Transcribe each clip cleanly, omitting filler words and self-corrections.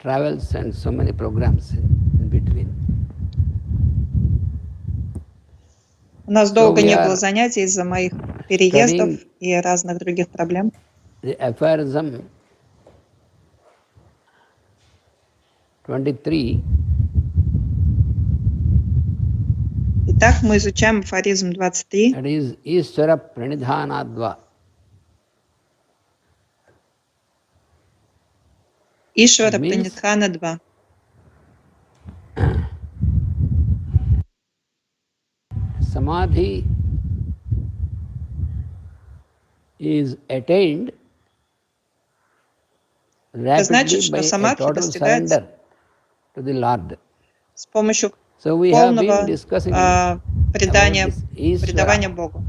travels and so many programs in between. У нас долго не было занятий из-за моих переездов и разных других проблем. The Aorизм 23. Итак, мы изучаем Аоризм 23. That is Ishvara Pranidhanadva. Ишвара Пранидхана 2. Samadhi is attained rapidly by a total surrender to the Lord. С помощью So we have полного been discussing предавания Богу.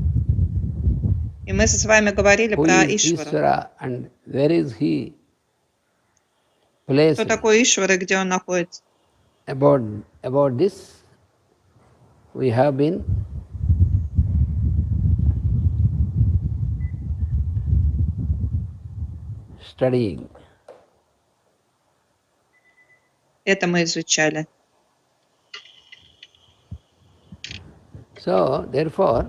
И мы с вами говорили про Ишвара. And where is he placed? Кто такой Ишвара и где он находится? About this we have been studying. Это мы изучали. So, therefore,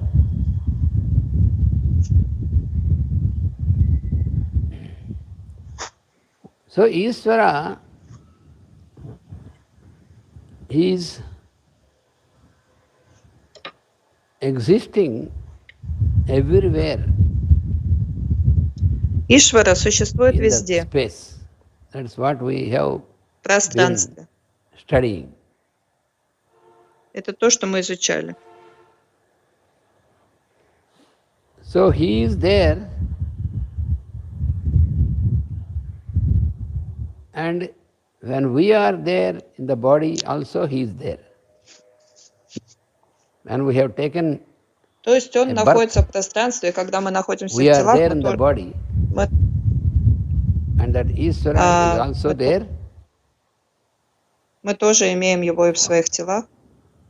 Ishvara is existing everywhere. Ишвара существует in везде. The space. That's what we have Пространстве. been studying. Это то, что мы изучали. So he is there, and when we are there in the body, also he is there. And we have taken. То есть он находится в пространстве, когда мы находимся в телах, we are there in the body, and that Ishvara is also there. Мы тоже имеем его и в своих телах.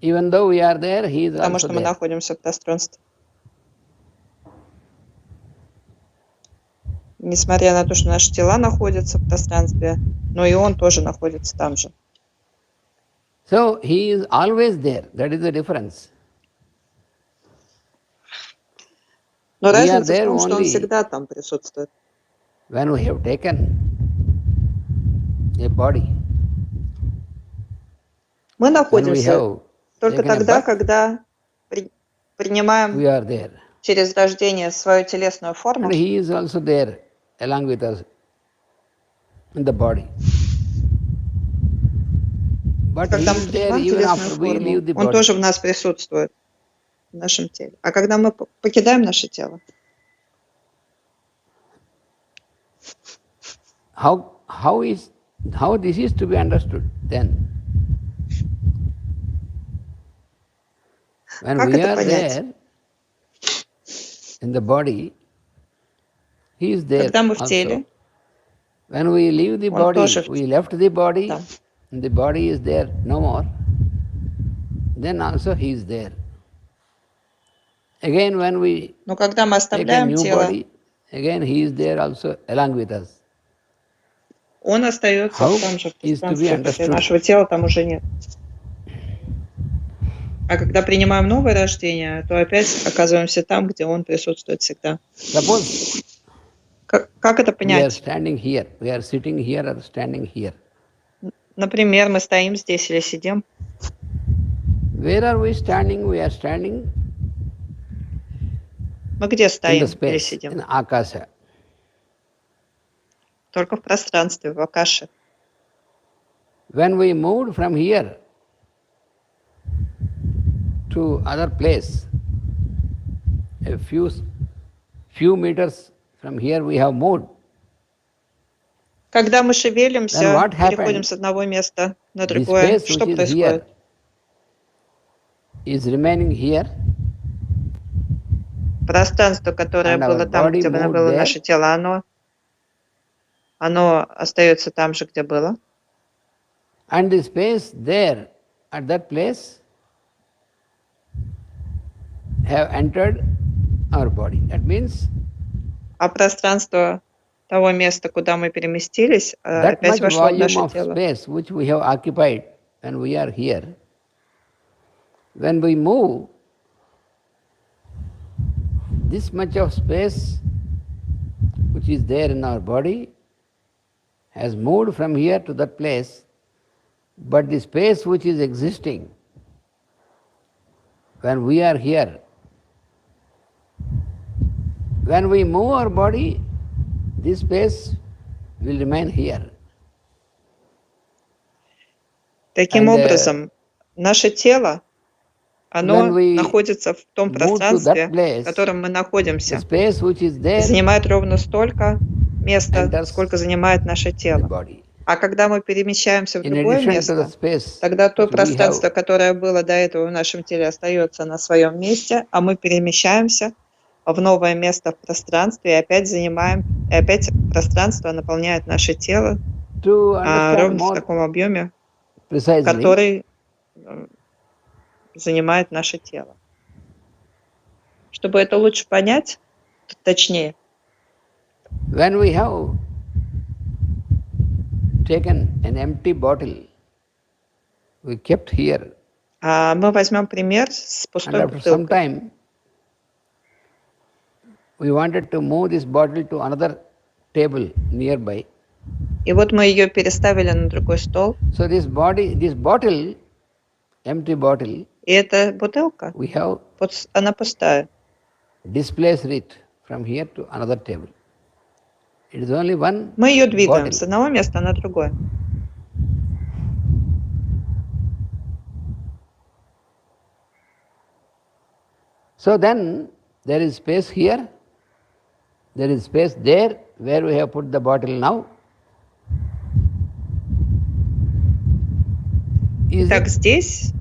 Even though we are there, he is потому also что there. Мы находимся в пространстве. Несмотря на то, что наши тела находятся в пространстве, но и он тоже находится там же. So he is always there. That is the difference. Но разница в том, что он всегда там присутствует. When we have taken a body, мы находимся только тогда, когда принимаем через рождение свою телесную форму. And he is also there along with us in the body. But когда мы he is there принимаем even телесную after we leave the форму, он body. тоже в нас присутствует, в нашем теле. А когда мы покидаем наше тело, how this is to be understood then? When we are there in the body, he is there когда мы в also. теле, When we leave the body, we left the body, and the body is there no more, then also he is there. Again, when we когда мы take a new тело, body, again he is there also along with us. Он остается там же в пространстве, после нашего тела там уже нет. А когда принимаем новое рождение, то опять оказываемся там, где он присутствует всегда. Suppose как это понять? We are sitting here or standing here. Например, мы стоим здесь или сидим. Where are we standing? We are standing. Мы где стоим или space, сидим? in Akasha. Только в пространстве, в Акаше. When we moved from here to other place, a few meters from here we have moved. Когда мы шевелимся, переходим с одного места на другое, что происходит? Is remaining here. Пространство, которое было там, где было наше тело, оно остается там же, где было. And the space there, at that place, have entered our body. That means, а пространство того места, куда мы переместились, that опять much вошло в volume наше of тело. space which we have occupied when we are here, when we move, this much of space which is there in our body has moved from here to that place, but the space which is existing when we are here, when we move our body, this space will remain here. Таким образом, наше тело, оно находится в том пространстве, в котором мы находимся, и занимает ровно столько места, сколько занимает наше тело. А когда мы перемещаемся в другое место, тогда то пространство, которое было до этого в нашем теле, остается на своем месте, а мы перемещаемся в новое место в пространстве и опять занимаем, и опять пространство наполняет наше тело ровно в таком объеме, который занимает наше тело. Чтобы это лучше понять, точнее. When we have taken an empty bottle, we kept here. Мы возьмем пример с пустой бутылкой. Sometime we wanted to move this bottle to another table nearby. И вот мы ее переставили на другой стол. So this bottle, empty bottle, и эта бутылка, we have она пустая. Displaced it from here to another table. It is only one. Мы ее двигаем с одного места на другое. So then there is space here, there is space there where we have put the bottle now. Так здесь,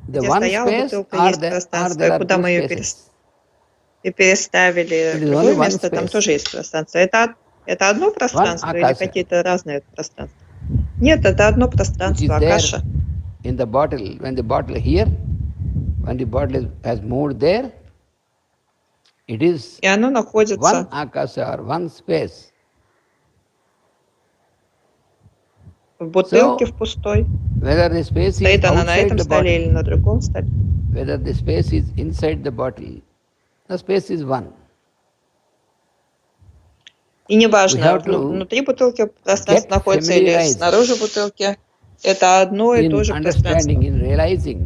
где стояла бутылка, есть пространство, куда мы ее переставили в другое место, там тоже есть пространство. Это одно пространство или какие-то разные пространства? Нет, это одно пространство, акаша. In the bottle, when the bottle here, when the bottle has moved there, it is и оно находится one akasha or one space. В бутылке, в пустой. Стоит она на этом столе или на другом столе. Whether the space is inside the bottle, the space is one. И неважно, внутри бутылки пространство находится или снаружи бутылки, это одно и то же пространство. In realizing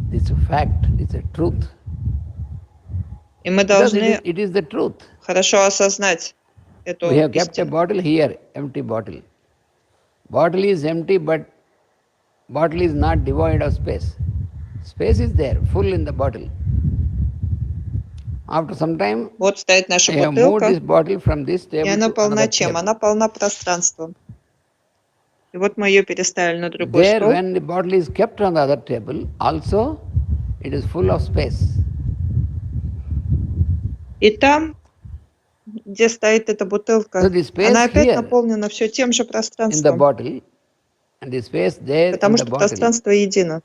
this fact, this truth. И мы должны it is the truth. Хорошо осознать эту We have kept a bottle here, empty bottle. Bottle is empty, but bottle is not devoid of space. Space is there, full in the bottle. After some time, вот стоит наша бутылка, и она полна чем? Она полна пространством. И вот мы ее переставили на другой стол. When the bottle is kept on the other table, also it is full of space. И там, где стоит эта бутылка, она опять наполнена все тем же пространством, потому что пространство едино.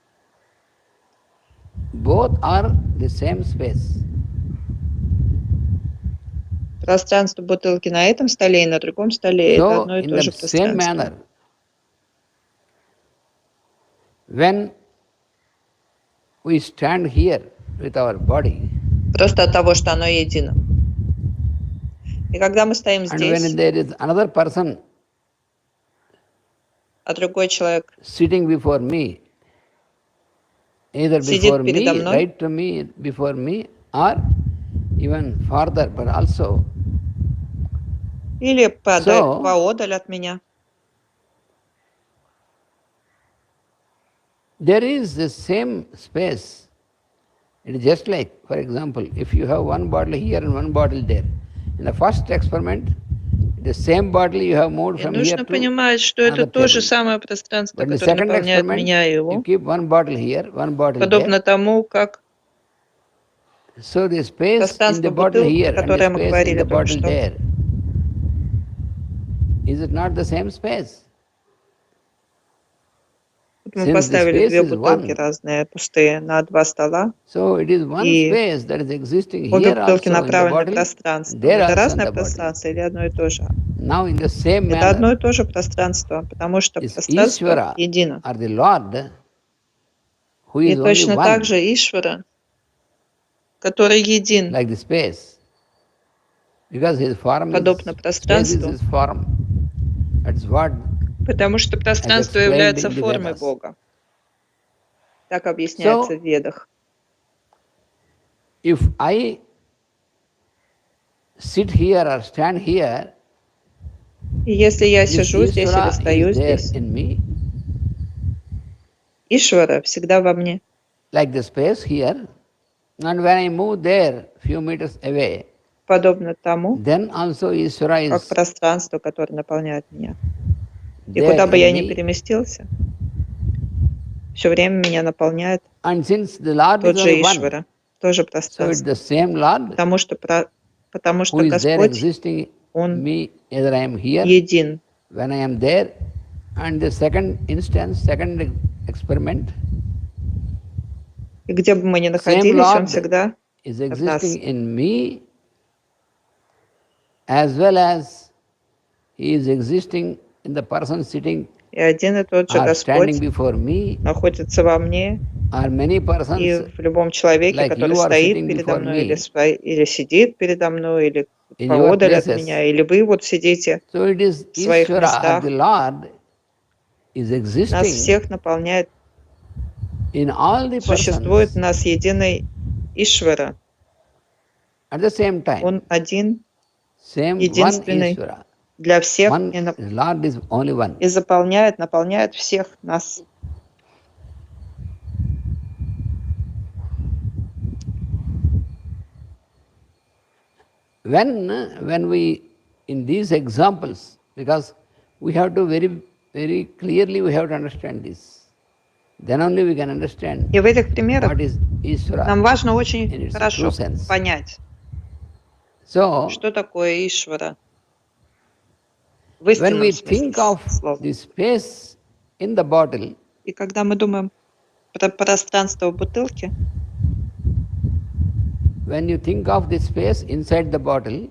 Both are the same space. Пространство бутылки на этом столе и на другом столе это одно и то же пространство. When we stand here with our body, просто от того, что оно едино. И когда мы стоим здесь, а другой человек sitting before me, either before me, right to me, before me, or even farther, but also или поодаль от меня. There is the same space. It is just like, for example, if you have one bottle here and one bottle there. In the first experiment, the same bottle you have moved from here to нужно понимать, что это то же самое пространство, которое наполняет меня и его. You keep one bottle here, one bottle подобно тому, как so the space in the bottle here and the space in the bottle there. Is it not the same space? Вот мы поставили две бутылки разные, пустые, на два стола, и обе бутылки направлены в пространство. Это разное пространство или одно и то же? Это одно и то же пространство, потому что пространство едино. И точно так же Ишвара, который един, подобно пространству, потому что пространство является формой Бога. Так объясняется в Ведах. If I sit here or stand here, и если я сижу здесь или стою здесь, Ишвара всегда во мне. Like the space here, and when I move there, few meters away, подобно тому, then also Ishvara как is пространство, которое наполняет меня. И куда бы я ни переместился, все время меня наполняет тот же Ишвара, тоже пространство. Потому что Господь, Он един. When I am there, and the second instance, second experiment, и где бы мы ни находились, Он всегда is в нас. existing in me, as well as He is existing in the person sitting и один и тот же or Господь standing before me, находится во мне or many и persons в любом человеке, like который you are стоит sitting передо before мной, me или сидит передо мной, или in your поодаль от places. меня, или вы вот сидите So it is в своих Ishvara, местах. the Lord, is Нас existing всех наполняет, in all the существует в persons нас единый Ишвара. at the same time. Он один, Same one единственный Ishvara. для всех One Lord is only one. и наполняет всех нас. When we, in these examples, because we have to very clearly we have to understand this. Then only we can understand И в этих примерах what is Ishvara нам важно in очень its хорошо true sense. понять, So, что такое Ишвара в when истинном we смысле think of слова. the space in the bottle, И когда мы думаем про пространство в бутылке, when you think of the space inside the bottle,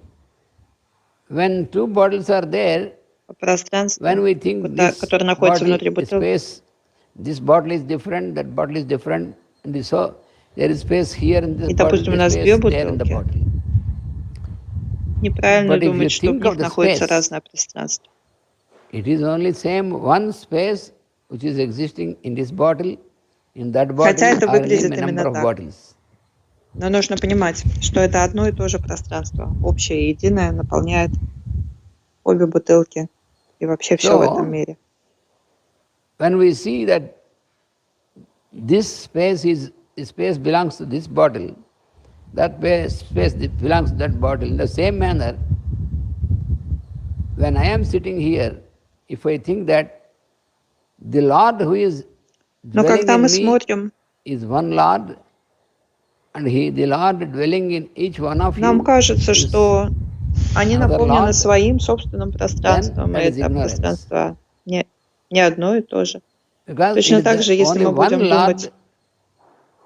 when two bottles are there, пространство, when we think this которое находится body, внутри the бутылки, space, this bottle is different, that bottle is different, and so there is space here in this и, bottle, допустим, у this нас две space there in the бутылки, bottle. неправильно But if you думать, что в think of них the находится space, разное пространство. it is only same one space which is existing in this bottle, in that bottle, Хотя это or выглядит in a number именно of так. bottles. Но нужно понимать, что это одно и то же пространство, общее и единое, наполняет обе бутылки и вообще все в этом мире. When we see that this space belongs to this bottle, that space belongs to that bottle, in the same manner, when I am sitting here, if I think that the Lord who is Но dwelling когда in мы me смотрим, is one Lord, and the Lord dwelling in each one of нам you кажется, is что они another наполнены Lord, своим собственным пространством, и that is это ignorance. пространство не одно и то же. Because Точно it так is же, если only мы one будем думать, Lord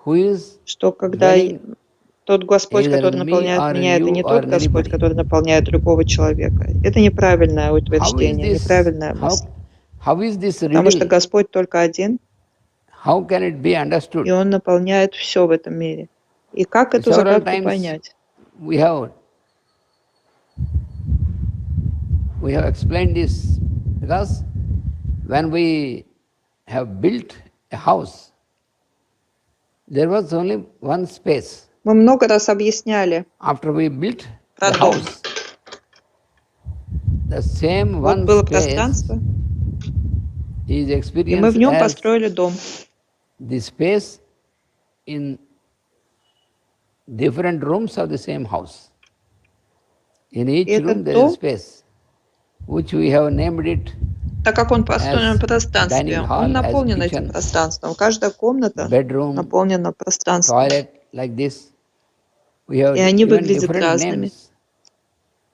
who is что когда dwelling тот Господь, either который in me наполняет or in меня, это you не or тот in Господь, anybody. который наполняет другого человека. Это неправильное утверждение, неправильная мысль. How is this Потому что riddle? Господь только один, How can it be understood? и Он наполняет все в этом мире. И как эту Several загадку times понять? we have explained this because when we have built a house, there was only one space. Мы много раз объясняли After we built про the дом. house, the same Вот one было space пространство, is и мы в experienced нем as построили дом. the space in different rooms of the same house. In each И room этот there is дом, space, which we have named it так как он построен as в пространстве, dining hall, он as наполнен этим kitchen, пространством. Каждая комната bedroom, наполнена пространством. toilet, like this. We have И они given выглядят different разными. names,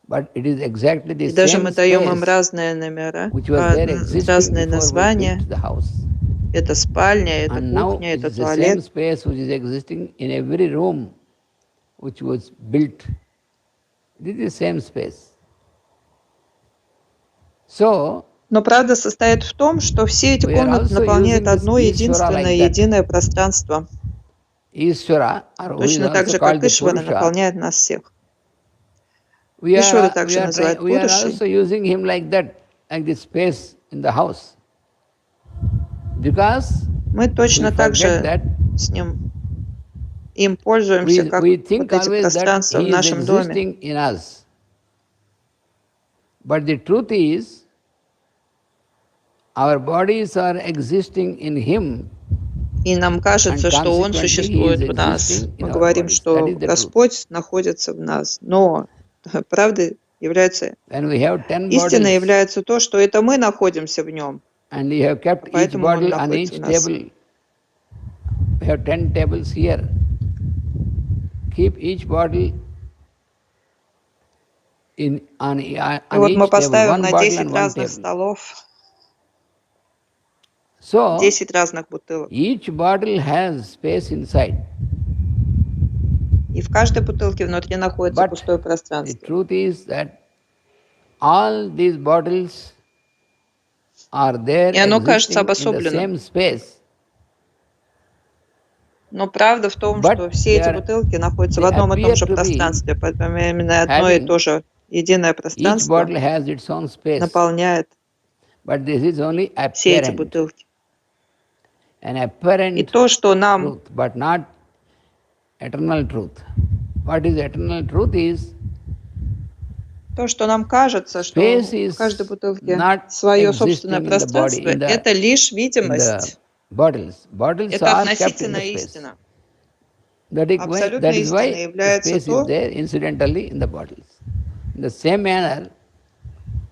but it is exactly the И даже same мы даем им space разные номера, which was there existing разные before we названия. built the house. Это спальня, это And now кухня, it это is the same туалет. space which is existing in every room which was built. This is the same space. So, Но правда состоит в том, что все эти we are комнаты also наполняют using this одно Ishvara единственное, like that. единое пространство. Ishvara, or who is Точно так also же, called как the Ишвара Purusha, наполняет нас всех. we Ишвара are также называют we are Пурушей. also using him like that, like the space in the house. Because Мы we точно так forget же that с ним им пользуемся, как we вот think эти always that пространства в he is нашем доме. existing in us. But the truth is, our bodies are existing in him, И нам and кажется, что Он consequently he is существует в нас. existing in Мы our говорим, bodies. That что is the truth. Господь находится в нас. Но правда является, When we have 10 истиной bottles является то, что это мы находимся в Нем. and we have kept each Поэтому Он bottle on находится в each нас. table, we have 10 tables here. Keep each bottle on И each вот мы table, поставим one на bottle 10 on one разных table. столов So, 10 разных бутылок. each bottle has space inside. И в каждой бутылке внутри находится But пустое the пространство. truth is that all these bottles are there И оно кажется existing in the обособленным. same space. Но правда в том, But что все эти they бутылки находятся в they одном и том appear же to be пространстве. Поэтому именно одно и having, то же единое each пространство bottle has its own space. наполняет But this is only все эти apparent. бутылки. An И apparent то, что нам, truth, but not eternal truth. What is eternal truth is кажется, что space в каждой is бутылке not свое собственное existing in the body, пространство, in the это лишь in видимость. the bottles. Bottles Это are kept in the относительная space. истина. That is Абсолютной why истиной the является space is то, there incidentally in the bottles. In the same manner,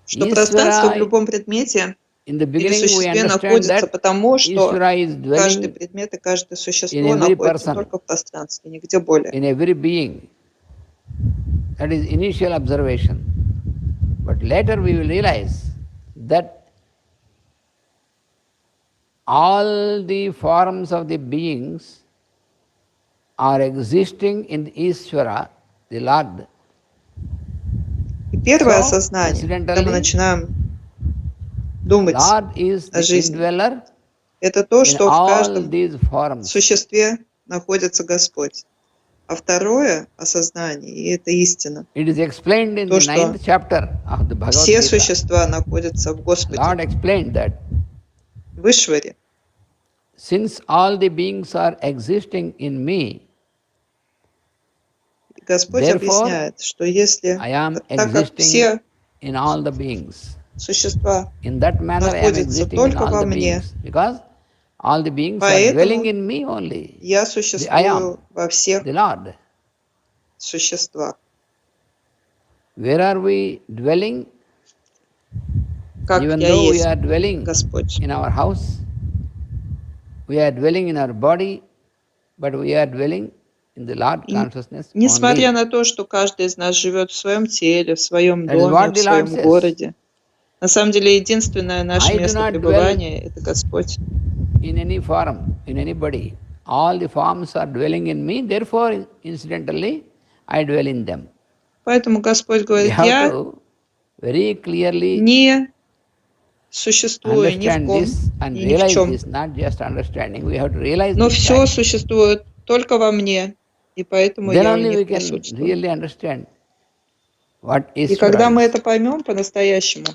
что пространство в Ishvara, любом предмете in the или beginning we существе understand находится, that потому что Ishvara is каждый dwelling предмет и каждое in существо every находится person, только в пространстве, нигде более. in every being. That is initial observation. But later we will realize that all the forms of the beings are existing in Ishvara, the Lord. И первое So, осознание, когда мы incidentally, начинаем думать Lord is о the жизни, indweller это то, in что в all каждом these forms. существе находится Господь. А второе осознание, и это истина, It is explained in то, the что 9th chapter of the Bhagavad все Gita. существа находятся в Господе, Lord explained that в Ишваре. since all the beings are existing in me, Господь therefore объясняет, что если, I am так как existing все in all the beings, существа in that manner I am находятся existing in только all во the мне, beings, because all the beings are dwelling поэтому in me only. я I am существую во всех the Lord. существах. Where are we dwelling? Как Even я though we есть are dwelling Господь. in our house, we are dwelling in our body, but we are dwelling in the Lord И consciousness несмотря only. на то, что каждый из нас живет в своем теле, в своем That is доме, what в the своем Lord says. городе, на самом деле единственное наше I do место not dwell пребывания – это Господь. in any form, in anybody. All the forms are dwelling in me, therefore, incidentally, I dwell in them. Поэтому Господь We говорит, have я to very clearly не существую ни в understand ком this and и ни в realize чем, this, not just understanding. We have to realize но this все fact. существует только во мне, и поэтому Then я в only we них can присутствую. really understand what И когда Ishvara мы is. это поймем по-настоящему,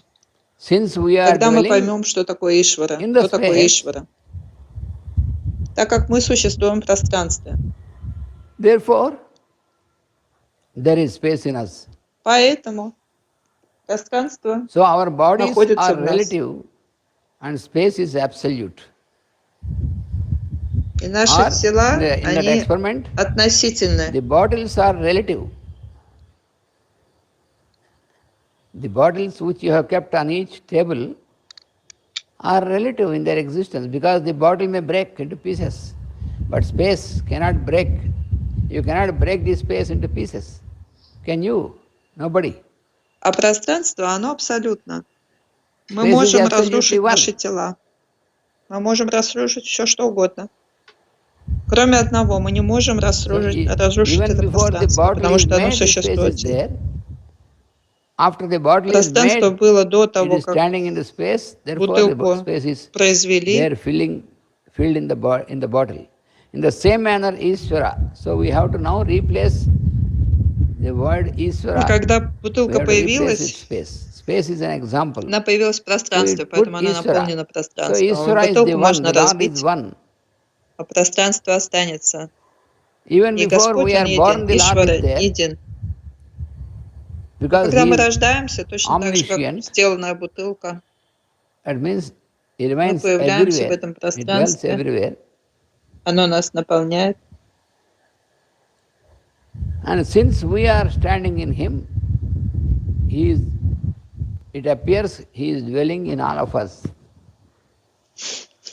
Since we are тогда мы dwelling поймем, что такое Ишвара, in the кто такой space, Ишвара. Так как мы существуем в пространстве. therefore, there is space in us. Поэтому пространство So our bodies находится are в нас. relative and space is absolute. И наши Or, тела, in that они experiment, относительны. the bottles are relative. The bottles which you have kept on each table are relative in their existence because the bottle may break into pieces, but space cannot break. You cannot break the space into pieces. Can you? Nobody. А пространство, оно абсолютно. Мы Space is можем absolutely разрушить one. наши тела. Мы можем разрушить все, что угодно. Кроме одного, мы не можем разрушить это пространство, потому что оно существует. Пространство было до того, как бутылку произвели. Filled in the bottle. In the same manner, Ishvara. So we have to now replace the word Ishvara. Когда бутылка появилась, Space is an example. Она появилась в пространстве, поэтому она наполнена пространством. Бутылку можно разбить, а пространство останется. И Господь, Он един, Ишвара един. Когда мы рождаемся, точно так же, как сделанная бутылка, мы появляемся в этом пространстве, оно нас наполняет. And since we are standing in Him, it appears He is dwelling in all of us.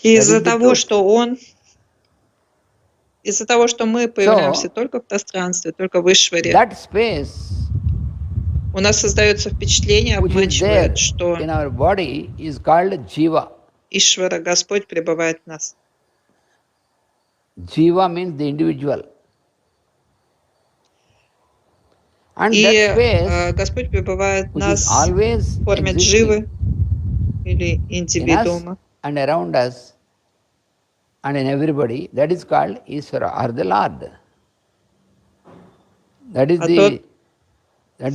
Из-за того, что мы появляемся только в пространстве, только в Ишваре, у нас создается впечатление обманчивое, что Ишвара, Господь, пребывает в нас. Jiva means the individual. И Господь пребывает в нас в форме дживы или индивидуума. And around us and in everybody, that is called Ishvara or the Lord. That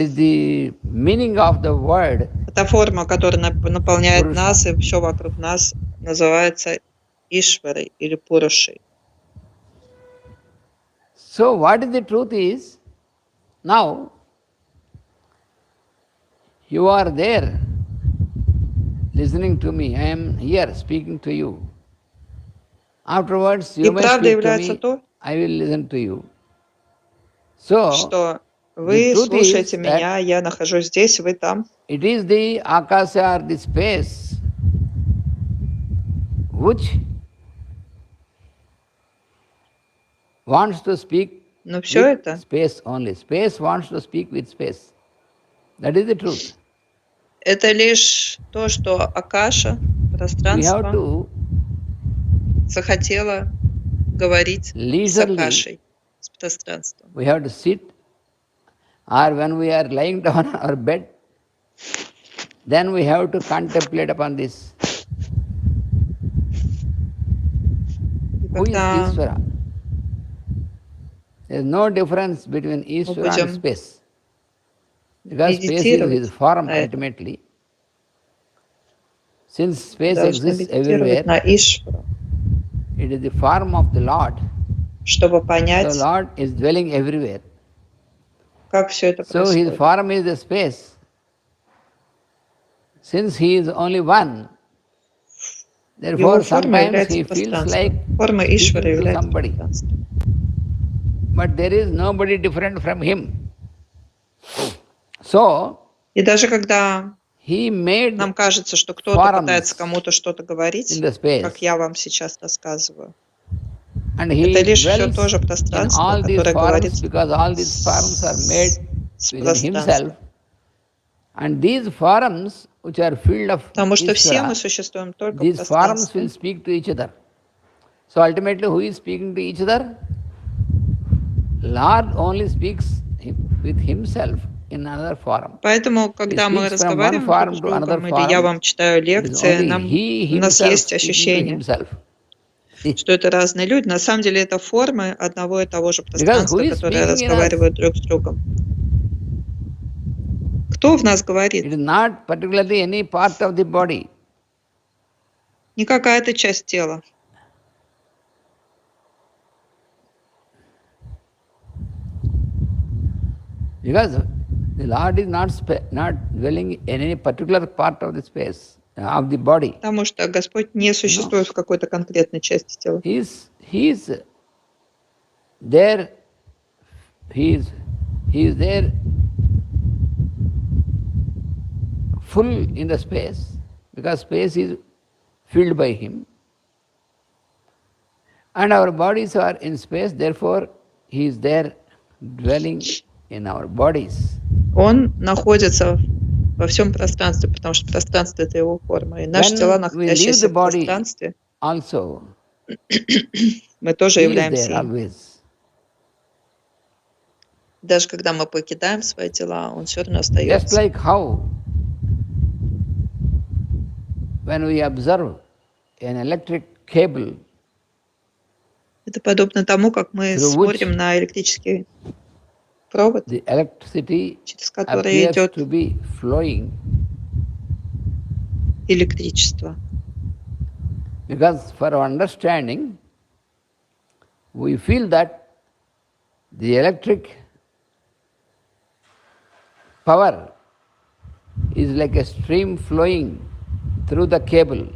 is the meaning of the word. Эта форма, которая наполняет нас и все вокруг нас, называется Ишварой или Пурушей. So what is the truth is, now you are there listening to me, I am here speaking to you. Afterwards you may speak to me, I will listen to you. So, что вы слушаете меня, я нахожусь здесь, вы там. It is the akasha or the space which wants to speak with space only. Space wants to speak with space. That is the truth. Это лишь то, что Акаша, пространство, захотело говорить с Акашей, с пространством. We have to sit, or when we are lying down on our bed, then we have to contemplate upon this. Who is Ishvara? There is no difference between Ishvara and space. Because space is His form ultimately. Since space exists everywhere, it is the form of the Lord. Чтобы понять, so Lord is dwelling everywhere. Как все это so происходит. His form is the space. Since He is only one, therefore sometimes He feels like speaking to somebody. But there is nobody different from Him. So, и даже когда нам кажется, что кто-то пытается кому-то что-то говорить, как я вам сейчас рассказываю, это лишь все то же пространство, которое говорит с пространством. Потому что все мы существуем только в пространстве. So ultimately, who is speaking to each other? Lord only speaks with Himself in another form. Поэтому, когда мы разговариваем друг с другом, или я вам читаю лекции, у нас есть ощущение, что это разные люди. На самом деле это формы одного и того же пространства, которые разговаривают друг с другом. Кто в нас говорит? It is not particularly any part of the body. Не какая-то часть тела. Because the Lord is not dwelling in any particular part of the space, of the body. Потому что Господь не существует в какой-то конкретной части тела. He is there. He is there, full in the space, because space is filled by Him. And our bodies are in space, therefore He is there dwelling in our bodies. Он находится во всем пространстве, потому что пространство — это Его форма. И наши тела, находящиеся в пространстве, also мы тоже is являемся there им. always. Даже когда мы покидаем свои тела, он все равно Just остается. like how when we observe an electric cable Это подобно тому, как мы through смотрим which на электрический провод, the electricity через который appears идет to be flowing, электричество. because for our understanding we feel that the electric power is like a stream flowing through the cable.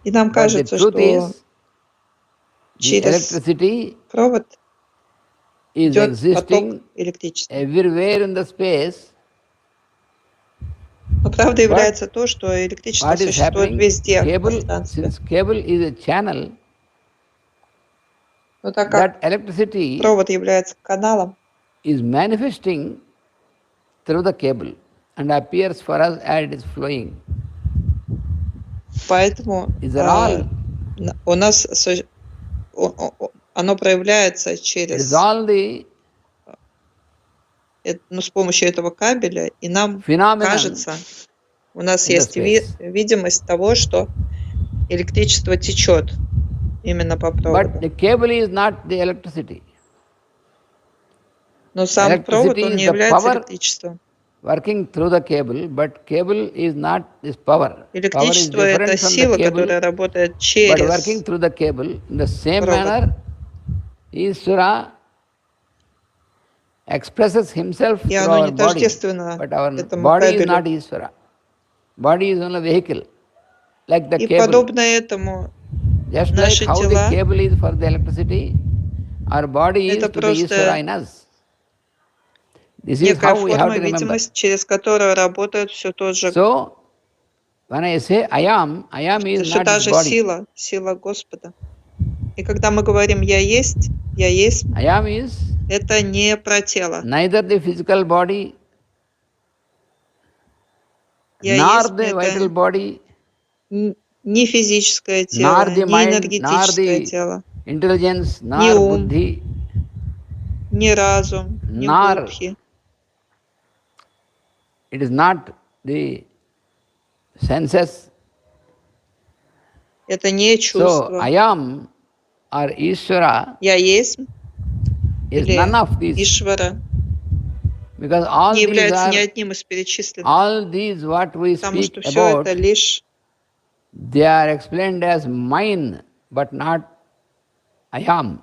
И нам But the кажется, truth что is, the через electricity провод is идет поток existing электричества. everywhere in the space. Но правда является то, что электричество What is существует happening? везде в Cable, пространстве. since cable is a channel, Но так как that electricity провод является каналом, is manifesting through the cable and appears for us as it is flowing. поэтому These are all, у нас оно проявляется it is через, all the с помощью этого кабеля, и нам phenomenon кажется, у нас in the есть space. видимость того, что электричество течет именно по But проводу. the cable is not the electricity. Но сам провод, Electricity он is не the является power электричеством. working through the cable, but cable is not this power. Power is Электричество — это different from the сила, cable, которая работает but через working through the cable. In the same провод. manner, Ishvara expresses himself И through оно our не body, тождественно but our этому body is not кабелю. Ishvara. Body is only a vehicle, like the И cable. подобно этому Just like наши how the тела cable is for the electricity, our body is это to the Ishvara просто in us. This is некая how we have форма, to remember. видимость, через которую работает все тот же, So, when I say I am is все not та this же body. сила Господа. И когда мы говорим «я есть», I am is это не про тело. neither the physical body, «Я nor есть» — the vital это body, не физическое nor тело, the не mind, nor энергетическое the тело, intelligence, не nor ум, buddhi, не разум, не nor будхи. it is not the senses. Это не So, чувство. I am or Ishvara «Я есть» is или none of these, Ишвара because all не these является ни are, одним из перечисленных, all these what we потому speak что все about, это лишь they are explained as mine, but not I am.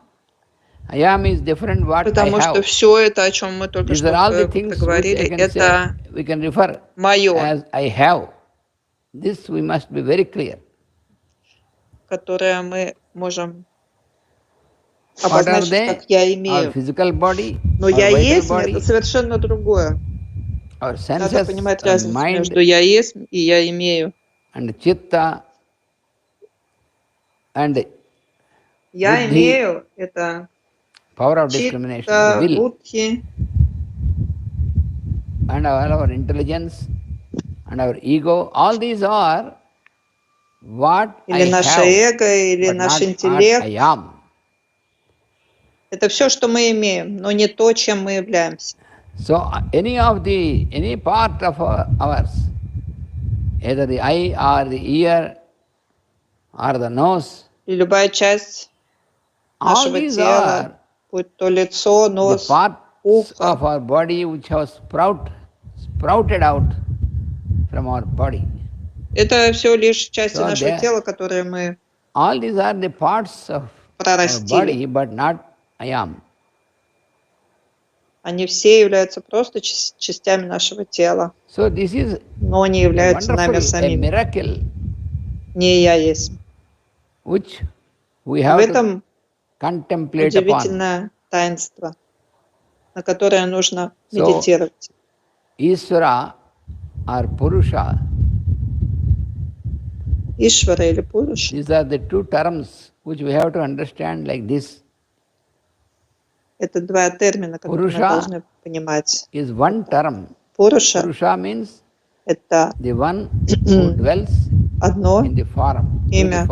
I am is different what I потому что have. все это, о чем мы только These are что all the things which I проговорили, can say, это we can refer мое, as I have. This we must be very clear. которое мы можем What are обозначить they? как «я Our имею». physical body, Но our «я vital есть» — это body, совершенно другое. our Надо senses, понимать our разницу mind между «я есть» и «я имею». and chitta and «Я buddhi, имею» — это power of discrimination, the читта, will, будхи, and our intelligence and our ego. All these are what I или наше have, эго, или but наш not what интеллект. I am. Это все, что мы имеем, но не то, чем мы являемся. So any part of ours, either the eye or the ear or the nose, И любая часть all нашего these тела, are будь то лицо, the нос, parts ухо, of our body which have sprouted out from our body. это все лишь части So нашего there- тела, которые мы All these are the parts of our прорастили. body, but not I am. Они все являются просто частями нашего тела, So this is но не a являются нами wonderful, a самими. miracle Не «я есть». which we В have to этом contemplate upon. удивительное таинство, на которое нужно So, медитировать. Ishvara or Purusha, Ишвара или Пуруш these are the two terms which we have to understand like this. — это два термина, которые мы Пуруша должны понимать. Is one term. Пуруша Purusha means — это the one who dwells одно in the form. имя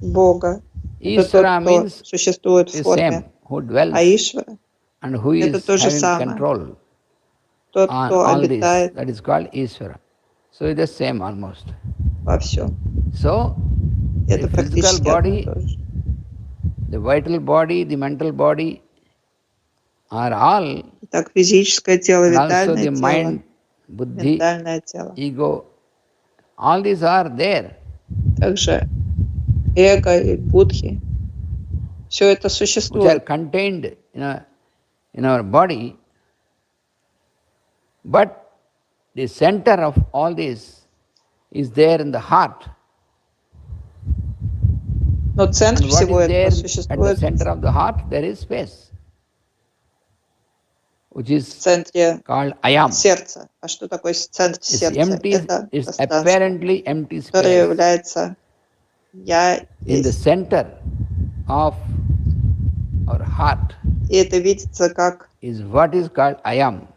Бога. Это тот, Ishvara кто means существует в the форме. same, who dwells А Ишвара and who это is то же having самое. control Тот, on кто all this. обитает That is called Ishvara. So it's the same almost. во всем. So Это the physical практически одно и body, то же. the vital body, the mental body are all, Итак, физическое тело, and also витальное the тело, mind, buddhi, ментальное тело. ego, all these are there. Также эго и будхи. Все это Which are существует. contained in our body, but the center of all this is there in the heart. Но центр And what всего is этого there at the существует center of the heart? There is space, which в is центре called I am. сердца. А что такое центр It's сердца? empty, Это it's пространство, apparently empty которое space. является «я In the есть». center of our heart И это видится как is what is called I am.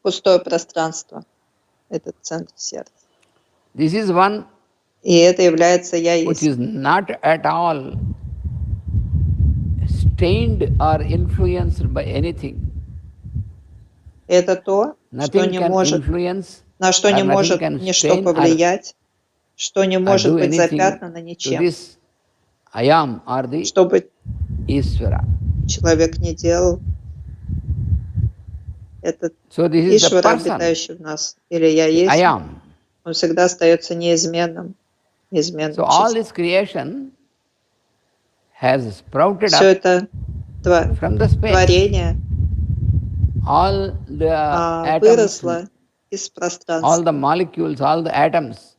пустое пространство, этот центр сердца. This is one И это является «я which есть». is not at all stained or influenced by anything. Это то, что Nothing не can может, influence на что or не nothing может can ничто stain or повлиять, что не может do быть anything запятнано to ничем, this I am or the чтобы Ishvara. человек не делал. Этот So this is the Ишвара, person, обитающий в нас, или «я the I есть», am. он всегда остается неизменным, неизменным. So all this creation has sprouted Все up это from the space. творение All the atoms, выросло из all пространства. the molecules, all the atoms,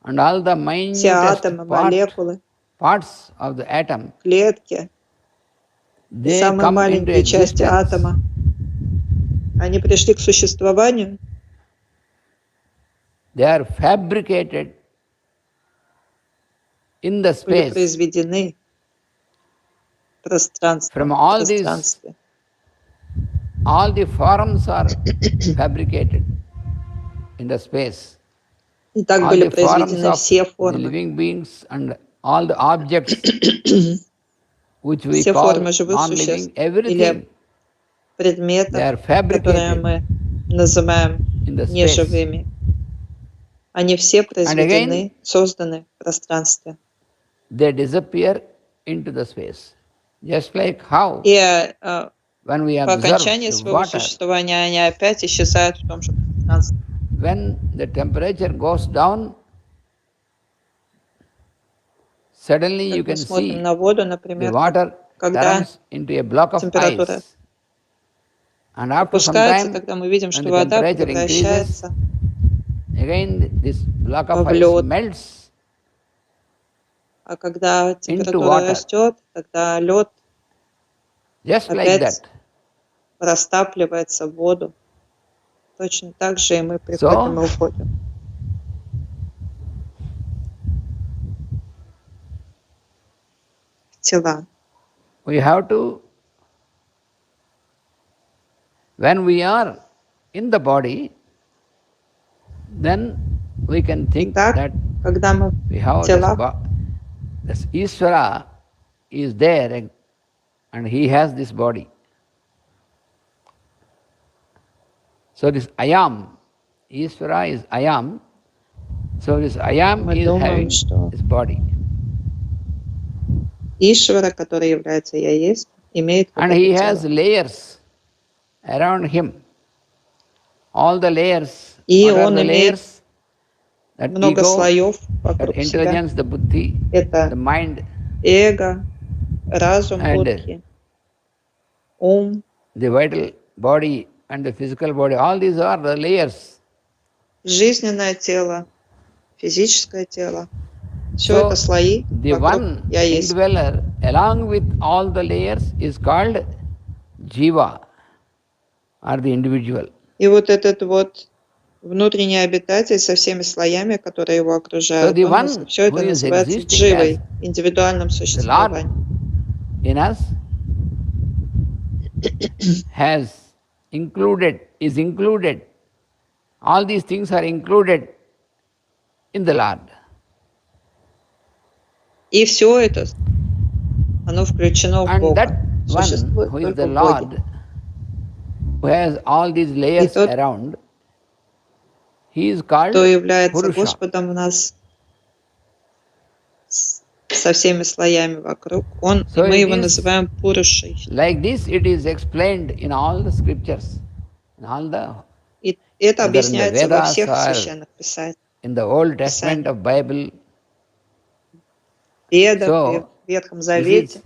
and all the Все minutest атомы, молекулы, parts of the atom, клетки, they самые come into маленькие части existence атома, они пришли к существованию, they are fabricated in the были space произведены в from all these, пространстве. all the forms are fabricated in the space. И так All были the forms произведены of все the формы, living beings and all the objects which we все call формы живых существ non-living, everything, или предметов, they are которые fabricated мы называем in the space. неживыми. Они все And произведены, again, созданы в пространстве. they disappear into the space. Just like how И when we по observe окончании the своего water, существования они опять исчезают в том же пространстве. when the temperature goes down, suddenly you Как мы can смотрим see на воду, the например, water когда turns into a block of температура ice. And after some опускается, time, тогда мы видим, when что the вода temperature increases, превращается again this block of в ice лед. melts А когда into температура water. растет, тогда лед Just like опять that. растапливается в воду. Точно так же и мы приходим и уходим. В тела. We have to, when we are in the body, then we can think Итак, that когда мы we в have телах, this Ishvara is there and he has this body. So this I am, Ishvara is I am, so this I am мы is думаем, having что this body. Ишвара, который является «я есть», имеет вот And это he тело. has layers around him. All the layers, И what are он the имеет layers? That много ego, слоев that вокруг себя. intelligence, the buddhi, Это the mind, эго, разум, and будхи, ум, the vital body and the physical body. All these are the layers. жизненное тело, физическое тело. Все So, это слои the вокруг one «я есть». indweller along with all the layers is called jiva, or the individual. И вот этот вот внутренний обитатель со всеми слоями, которые его окружают, So the one все это who is называется existing дживой, as индивидуальным The Lord существованием. in us is included. All these things are included in the Lord. И все это, оно включено в And Бога. that one Существует who is только the в Боге. Lord, who has all these И layers тот, around, he is кто called является Purusha. Господом у нас со всеми слоями вокруг, и So мы it его is называем Пурушей. like this, it is explained in all the scriptures, in all the, И это whether in the объясняется во Vedas всех or священных in the Old Testament писаниях, of Bible. в Ведах, So в Ветхом this Завете.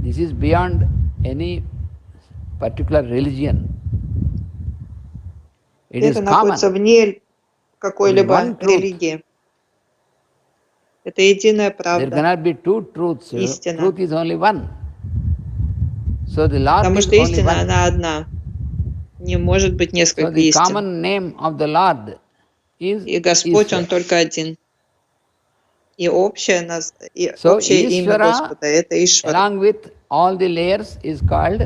is beyond any particular religion. It is Это находится common. вне It is какой-либо one truth. религии. Это единая There правда, cannot be two truths. истина. Truth is only one. So the Lord Потому is что only истина, one. она одна. Не может быть So несколько the истин. common name of the Lord is И Господь, Он Ishvara. только один. И общее So имя Ishvara, Господа — это Ишвара. along with all the layers, is called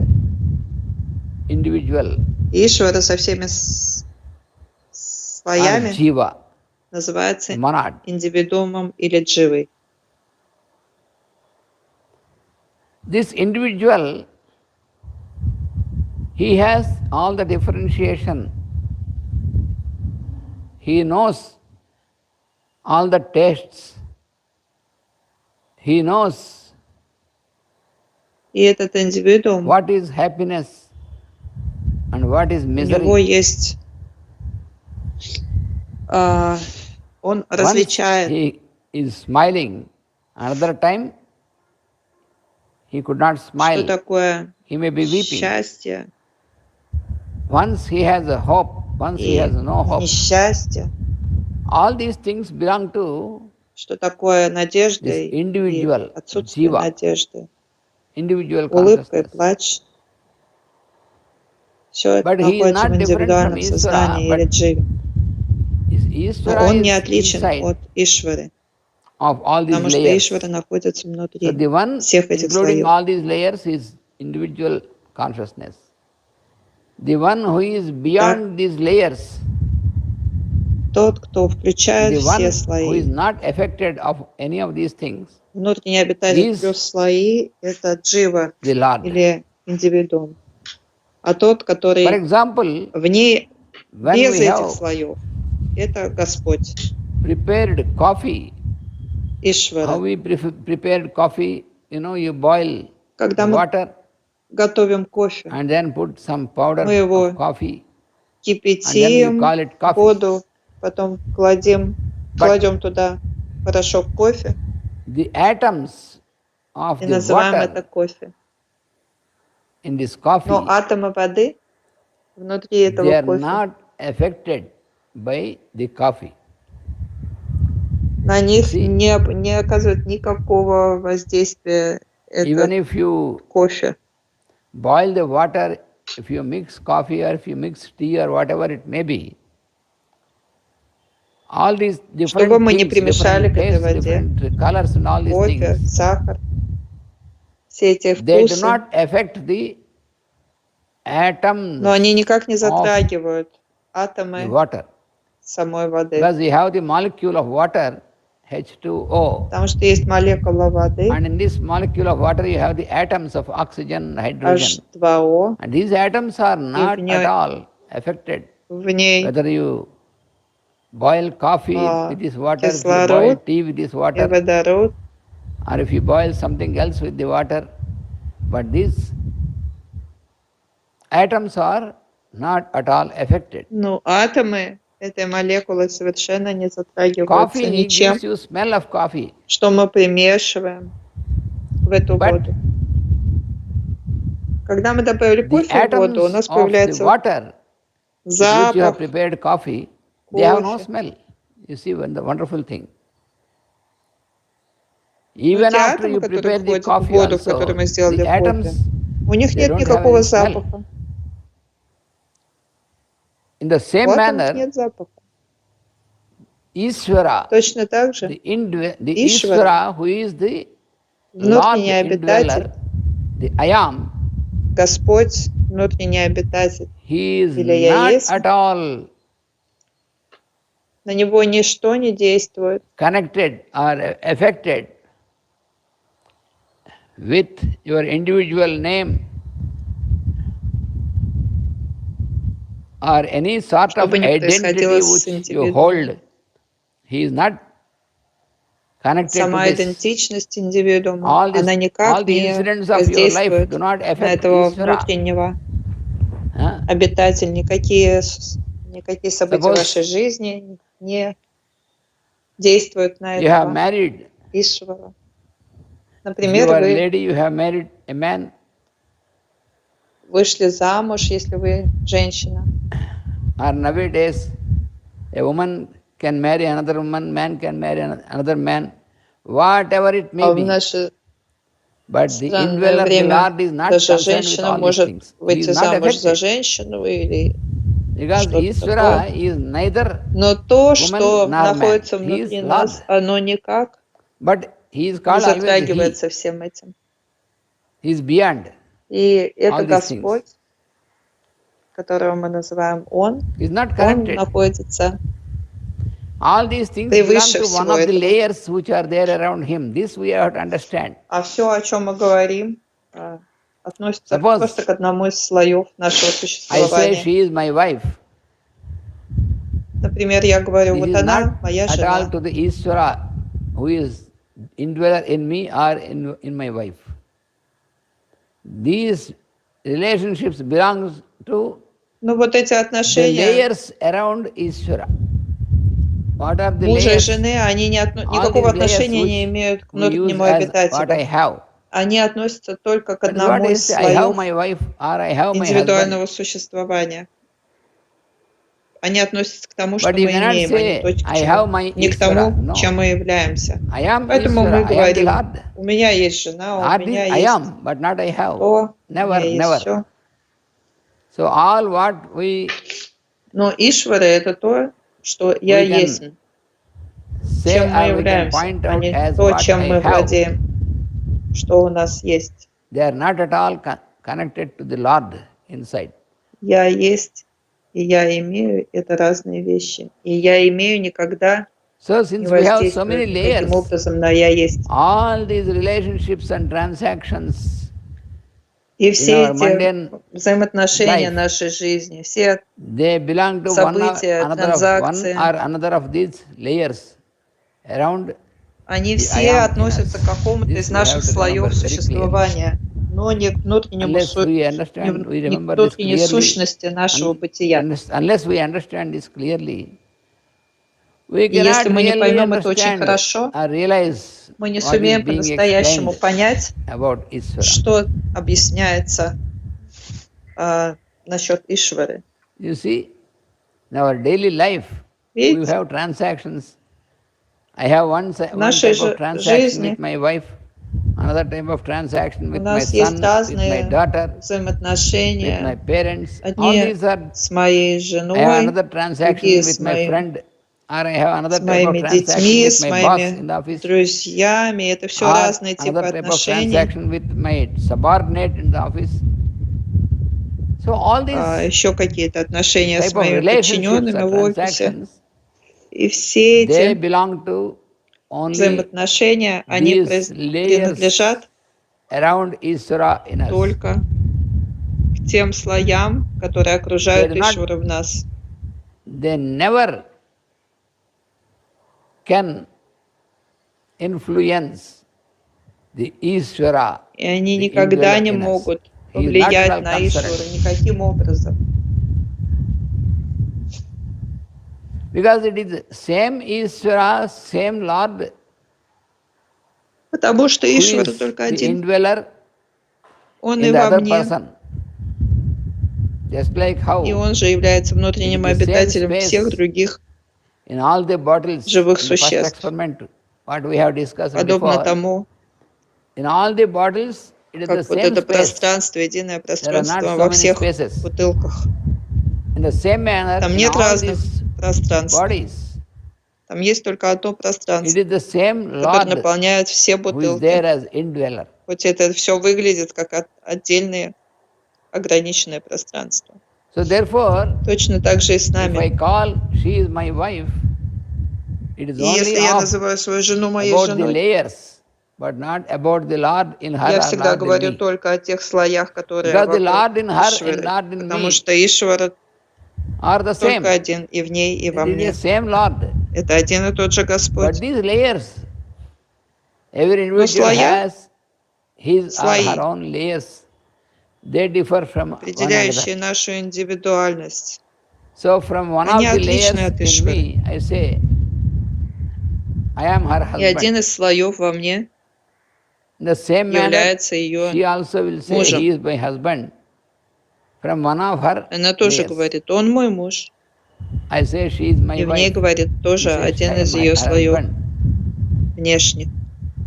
individual Ишвара со всеми or слоями jiva, называется monad. индивидуумом или дживой. This individual, he has all the differentiation. He knows all the tastes. He knows И этот индивидуум, what is happiness and what is у него misery. есть, он Once различает, he is smiling, another time he could not что smile. такое He may be weeping. счастье Once he has a hope, once he и has no hope. несчастье, All these things belong to что такое надежда this и individual отсутствие jiva, надежды, individual улыбка и consciousness. плач. Все это But he is находится not в different from индивидуальном сознании Ishvara, или but дживе. Но Ishvara он не is отличен inside от Ишвары, of all these потому что layers. Ишвара находится So внутри the one всех этих including слоев. all these layers is individual consciousness. The one who is beyond these layers, Тот, кто включает the one все who is слои, not affected of any of these things, внутренний обитатель is плюс слои — это джива the Lord. или индивидуум. А тот, For который example, вне, when без we этих have слоев, это Господь, prepared coffee, how Ишвара. we prepared coffee, you boil Когда мы water готовим кофе, and then put some powder мы его of coffee and then you кипятим, call it coffee. воду, потом кладем туда порошок кофе The atoms of и the называем это water кофе. in this Но coffee, атомы воды внутри they этого are кофе, not affected by the coffee. на них See, не оказывает никакого воздействия even этот if you кофе. boil the water, if you mix coffee or if you mix tea or whatever it may be, all these Чтобы different мы не things, примешали different к этой tastes, воде different colors and all these кофе, things, сахар, все эти they do вкусы, not affect the atoms но они никак не of затрагивают the атомы water. самой воды. Because we have the molecule of water, H2O, Потому что есть молекула воды, and in this molecule of water you have the atoms of oxygen, hydrogen. H2O, And these atoms are not в at all affected. в ней Whether you boil coffee with this water, if you boil кислород tea with this и water, водород, or if you boil something else with the water, but these atoms are not at all affected. ну, атомы этой молекулы совершенно не затрагиваются Coffee ничем, gives you smell of coffee, что мы примешиваем в эту but воду. Когда мы добавили the кофе в воду, у atoms нас of the появляется water with which you have запах prepared coffee, they have no кофе. smell. You see, the wonderful thing. Но Even те after атомы, you которые prepare the входят в coffee воду, в которой also, мы сделали the кофе, atoms, у них they нет don't have никакого any smell. запаха. In the У same атомов manner, нет запаха. Ishvara, Точно так же the Ishvara, Ishvara who is the Lord, внутренний the обитатель, indweller, the I am, Господь, внутренний обитатель, he is или Я not есть, at all На него ничто не действует. Connected or affected with your individual name or any sort of Что бы ни происходило identity с which you hold, индивидуумом, he is not connected to сама this. идентичность индивидуума, All она the никак не incidents of your life воздействует do not на affect этого Ishvara. внутреннего Huh? обитателя. Никакие события вашей Suppose жизни не действуют на you have этого married. Ишвара. If you Например, are a вы lady, you have married a man. вышли замуж, если вы женщина. Or nowadays, a woman can marry another woman, man can marry another man, whatever it may А в be. наше But the странное indweller, the время Lord, is not даже concerned with женщина all these может things. He is выйти not замуж за affected. женщину или Because что-то Ishvara такое. is neither Но то, woman что nor man. находится He is внутри Lord. нас, оно никак But he is не called always He. затрагивается всем этим. He is beyond И это all these things. Господь, которого мы называем Он, He is not Он connected. находится All these things belong превыше to one всего of the этого. layers which are there around him. This we have to understand. А все, о чем мы говорим, относится Suppose просто к одному из слоев нашего I say существования. she is my wife. Например, я говорю, This вот is она not моя at all жена. to the Ishvara who is indweller in me or in my wife. These relationships belong to Ну вот эти the отношения layers around Ishvara. What are the мужа и layers? жены, они All никакого these layers отношения не which имеют к we use внутреннему as what I обитателю. have. Они относятся только к That is what одному I из say. I have слоев my wife or I have my husband. индивидуального существования. Они относятся к тому, что But you мы cannot имеем, а не say, то, к I have чему, my не к Ishvara. тому, чем No. мы являемся. I am Поэтому Ishvara. мы I am the говорим, Lord. у меня есть жена, у Not меня this, I есть am, but not I have. то, у Never, меня есть never. все. So all what we Но Ишвара — это то, что я we can есть, say чем мы or we can являемся, point а out не as то, what чем I мы have. владеем, что у нас есть. They are not at all connected to the Lord inside. Я есть и я имею — это разные вещи. И я имею никогда So не since we have so many воздействует никаким layers, образом на я есть. all these relationships and transactions И in все our эти mundane взаимоотношения life, нашей жизни, все they belong to события, one транзакции, or another of these layers around они the I все am in относятся us. к какому-то This из we have наших to remember слоев very clearly. существования, но не к внутреннему Unless we understand, we не к remember this внутренней clearly, сущности нашего бытия. unless we understand this clearly, we И если cannot мы не really поймем это очень understand хорошо, or realize мы не what is сумеем being по-настоящему explained понять, about Ishvara. что объясняется насчет Ишвары. You see, in our daily life, we Видите, have transactions. I have one в type нашей of transaction жизни with my wife, another type of transaction у with my нас есть son, with my разные daughter, with my взаимоотношения. parents. All Одни these are. с моей I have женой, another transaction другие with my friend, or I have another с type of моими transaction детьми, with с my boss in моими the office, друзьями. Это все or разные типы another type of отношений. transaction with my subordinate in the office. So all these Еще какие-то отношения с type of моими relationships подчиненными or в офисе. transactions, И все they эти belong to only взаимоотношения, они these layers принадлежат around Ishvara in us. только к тем слоям, которые окружают Ишвару в нас. They never can influence the Ishvara. И они the никогда indweller не in us. могут He is not at повлиять all на concerned. Ишвару никаким образом. Because it is same Ishvara, same Lord, Потому что who Ишвара is только the один. indweller Он in и the во other мне. person. Just like how И он же является внутренним in the same обитателем space, всех других in all the bottles, живых in the first существ. experiment, what we have discussed Подобно before, тому, in all the bottles, it is the как вот same это space. пространство, единое There are not пространство so во many всех spaces. бутылках. In the same manner, Там in нет all разных these пространств. bodies, Там есть только одно it пространство, is the same которое Lord наполняет все who is there бутылки. as indweller. Хоть это все выглядит как отдельные ограниченные пространства. So therefore, Точно так же и с if I нами. call she is my wife, It is И если only я of называю свою жену моей about the женой, layers, but not about the Lord in her я or всегда Lord in говорю me. только о тех слоях, которые Because the вокруг Lord in her and Ишвары, Lord in потому me что Ишвара are the только same. один и в ней, и во It is мне. the same Lord. Это один и тот же But Господь. these layers, every Но individual слоя, has his or her слои, own layers. They differ from one another. определяющие нашу индивидуальность, So from one они of the отличны layers от in Ишвары. me, I say, I am her И один husband. из слоев во мне In the same manner, является ее she also will say, мужем. he is my husband. From one of her Она тоже layers. говорит, он мой муж. I say, she is my И в ней wife. говорит She тоже says, один I из am ее her слоев husband. внешних.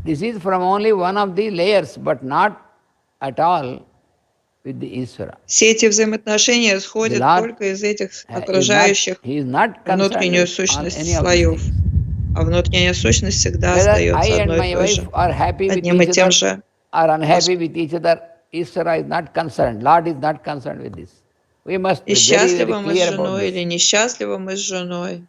This is from only one of the layers, but not at all with the Ishvara. Все эти взаимоотношения The исходят Lord только из этих he окружающих is not внутреннюю concerned on сущность any of these слоев. things. А внутренняя сущность всегда Whether I остается and одной и my той wife же, are happy with одним и each тем other же. or unhappy with each other, Ishvara is not concerned. Lord is not concerned with this. We must И be very, very счастливы мы с clear about женой или this. несчастливы мы с женой.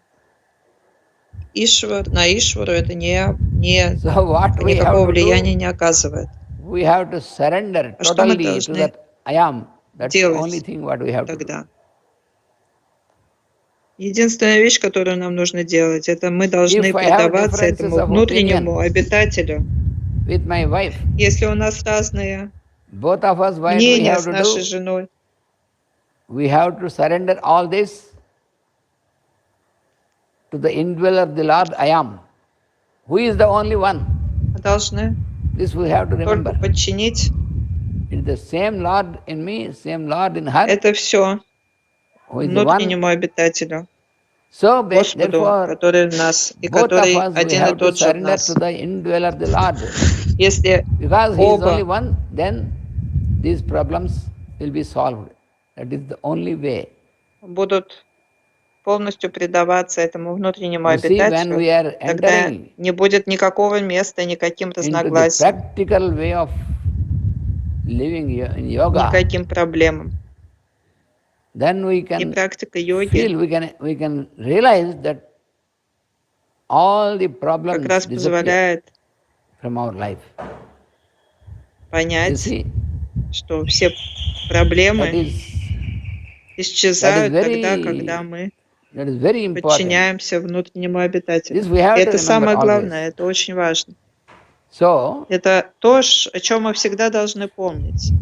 На Ишвару это So what we have никакого to влияния do, не оказывает. we have to surrender А что мы totally to должны that I am. That's the only делать thing what we have to do. тогда? Единственная вещь, которую нам нужно делать, это мы должны If I have предаваться differences этому of внутреннему opinion обитателю. with my wife, Если у нас разные both of us, what we мнения have с to нашей do, женой, we have to surrender all this to the indweller, the Lord I am, who is the only one. мы должны This we have to только remember. подчинить It is the same Lord in me, same Lord in her, это все who is the one. внутреннему обитателю, So Господу, therefore, который в нас и both of который us, we один и have to тот же в surrender нас. to the indweller, the Lord. Если Because he is only оба one, then these problems will be solved. That is the only way. будут полностью предаваться этому внутреннему You see, when обитателю, we are тогда entering не будет никакого места никаким into the разногласиям, practical way of living in yoga, никаким проблемам. then we И can практика йоги feel, we can realize that all the как problems раз disappear позволяет from our life. You понять, see, что все that проблемы is исчезают тогда, very, когда мы that is very important. подчиняемся внутреннему This обитателю. we have to Это remember самое главное, always. это очень важно. So, Это то, о чем мы всегда должны помнить.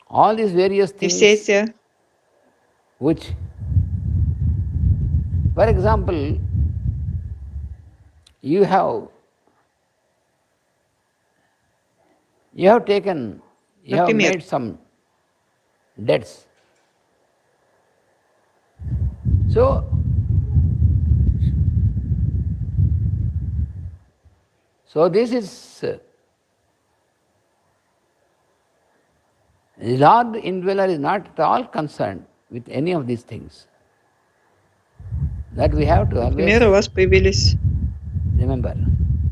all these various things, И все эти, which, for example, you have taken, you have например, made some debts. So this is the Lord indweller is not at all concerned with any of these things. That we have to например, у always вас появились remember.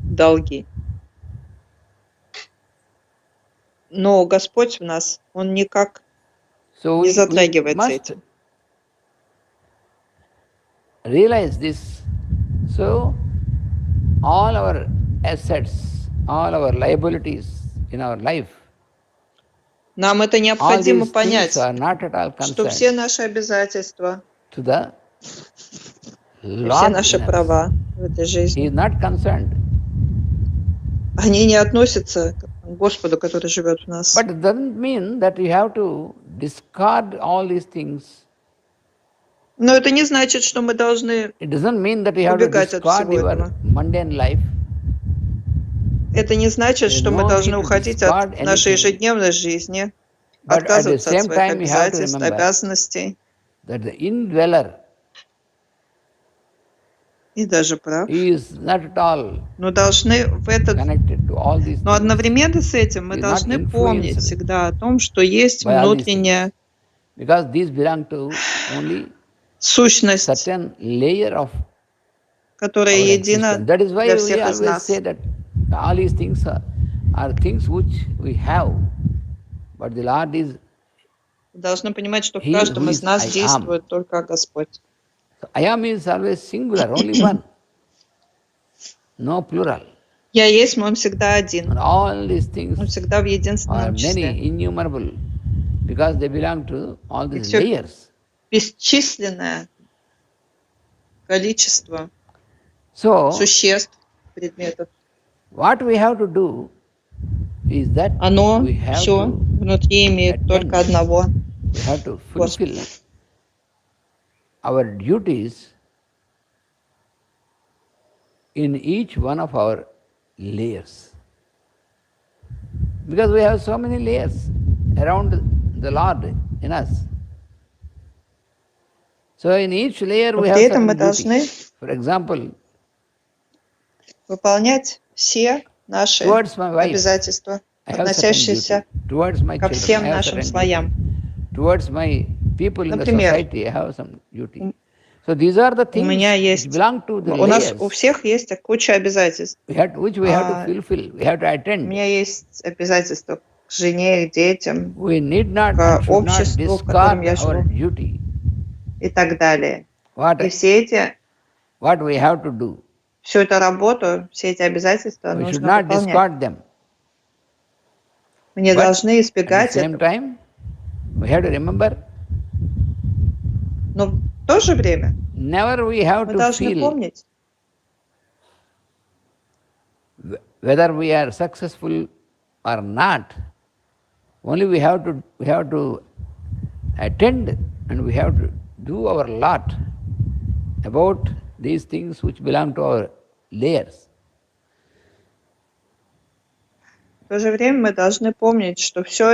долги. Но Господь в нас, Он никак So не we затрагивается must этим. realize this. So all our assets, all our liabilities in our life, Нам это all необходимо these things понять, are not at all что все concerned наши обязательства to the и все Lord наши in us. права в этой He жизни, is not concerned. они не относятся к Господу, который живет в нас. But it doesn't mean that you have to discard all these things. Но это не значит, что мы должны It doesn't mean that you have to убегать от discard всего your этого. mundane life. Это не значит, There is что мы no должны need to уходить discard от нашей anything. ежедневной жизни, But at the отказываться от same своих time, you have to обязательств, remember обязанностей that the indweller и даже прав. is not at all Но должны в этот, connected to all these но things одновременно с этим мы Is not должны помнить influenced всегда о том, что есть by all these внутренняя because these belong to only сущность, certain layer of которая our едина existence. That is why для we всех из always нас. say that all these things are things which we have, but the Lord is Должны понимать, что в He каждом who из is нас I am. действует только Господь. So, I am is always singular, only one, no plural. Я есть, Он всегда один. And all these things Он всегда в are единственном many, числе. innumerable, because they belong to all И these все layers. бесчисленное количество So, существ, предметов. what we have to do is that Оно we have все to внутри имеет attend. только одного. We have to fulfill our duties in each one of our layers. Because we have so many layers around the Lord in us. So in each layer we have При этом мы certain должны duties. For example, выполнять все наши towards my wife, обязательства, I have certain относящиеся duty. Towards my ко children, всем I have нашим certain слоям. duty. Towards my people in the Например, society, I have some duty. So these are the у things меня which есть, belong to the у нас у layers всех есть куча обязательств. which we have to fulfill, we have to У attend. меня есть обязательства к жене, к детям, We need not к and should not обществу, в котором discard я our живу duty. и так далее. What, И все эти, what we have to do, всю эту работу, все эти обязательства we should нужно not выполнять. discard them. Мы не But должны at the избегать same этого. time, we have to remember, Но в то же время never we have мы to должны feel помнить, whether we are successful or not. Only we have to attend and we have to do our lot about these things which belong to our layers. в то же время мы должны помнить, что все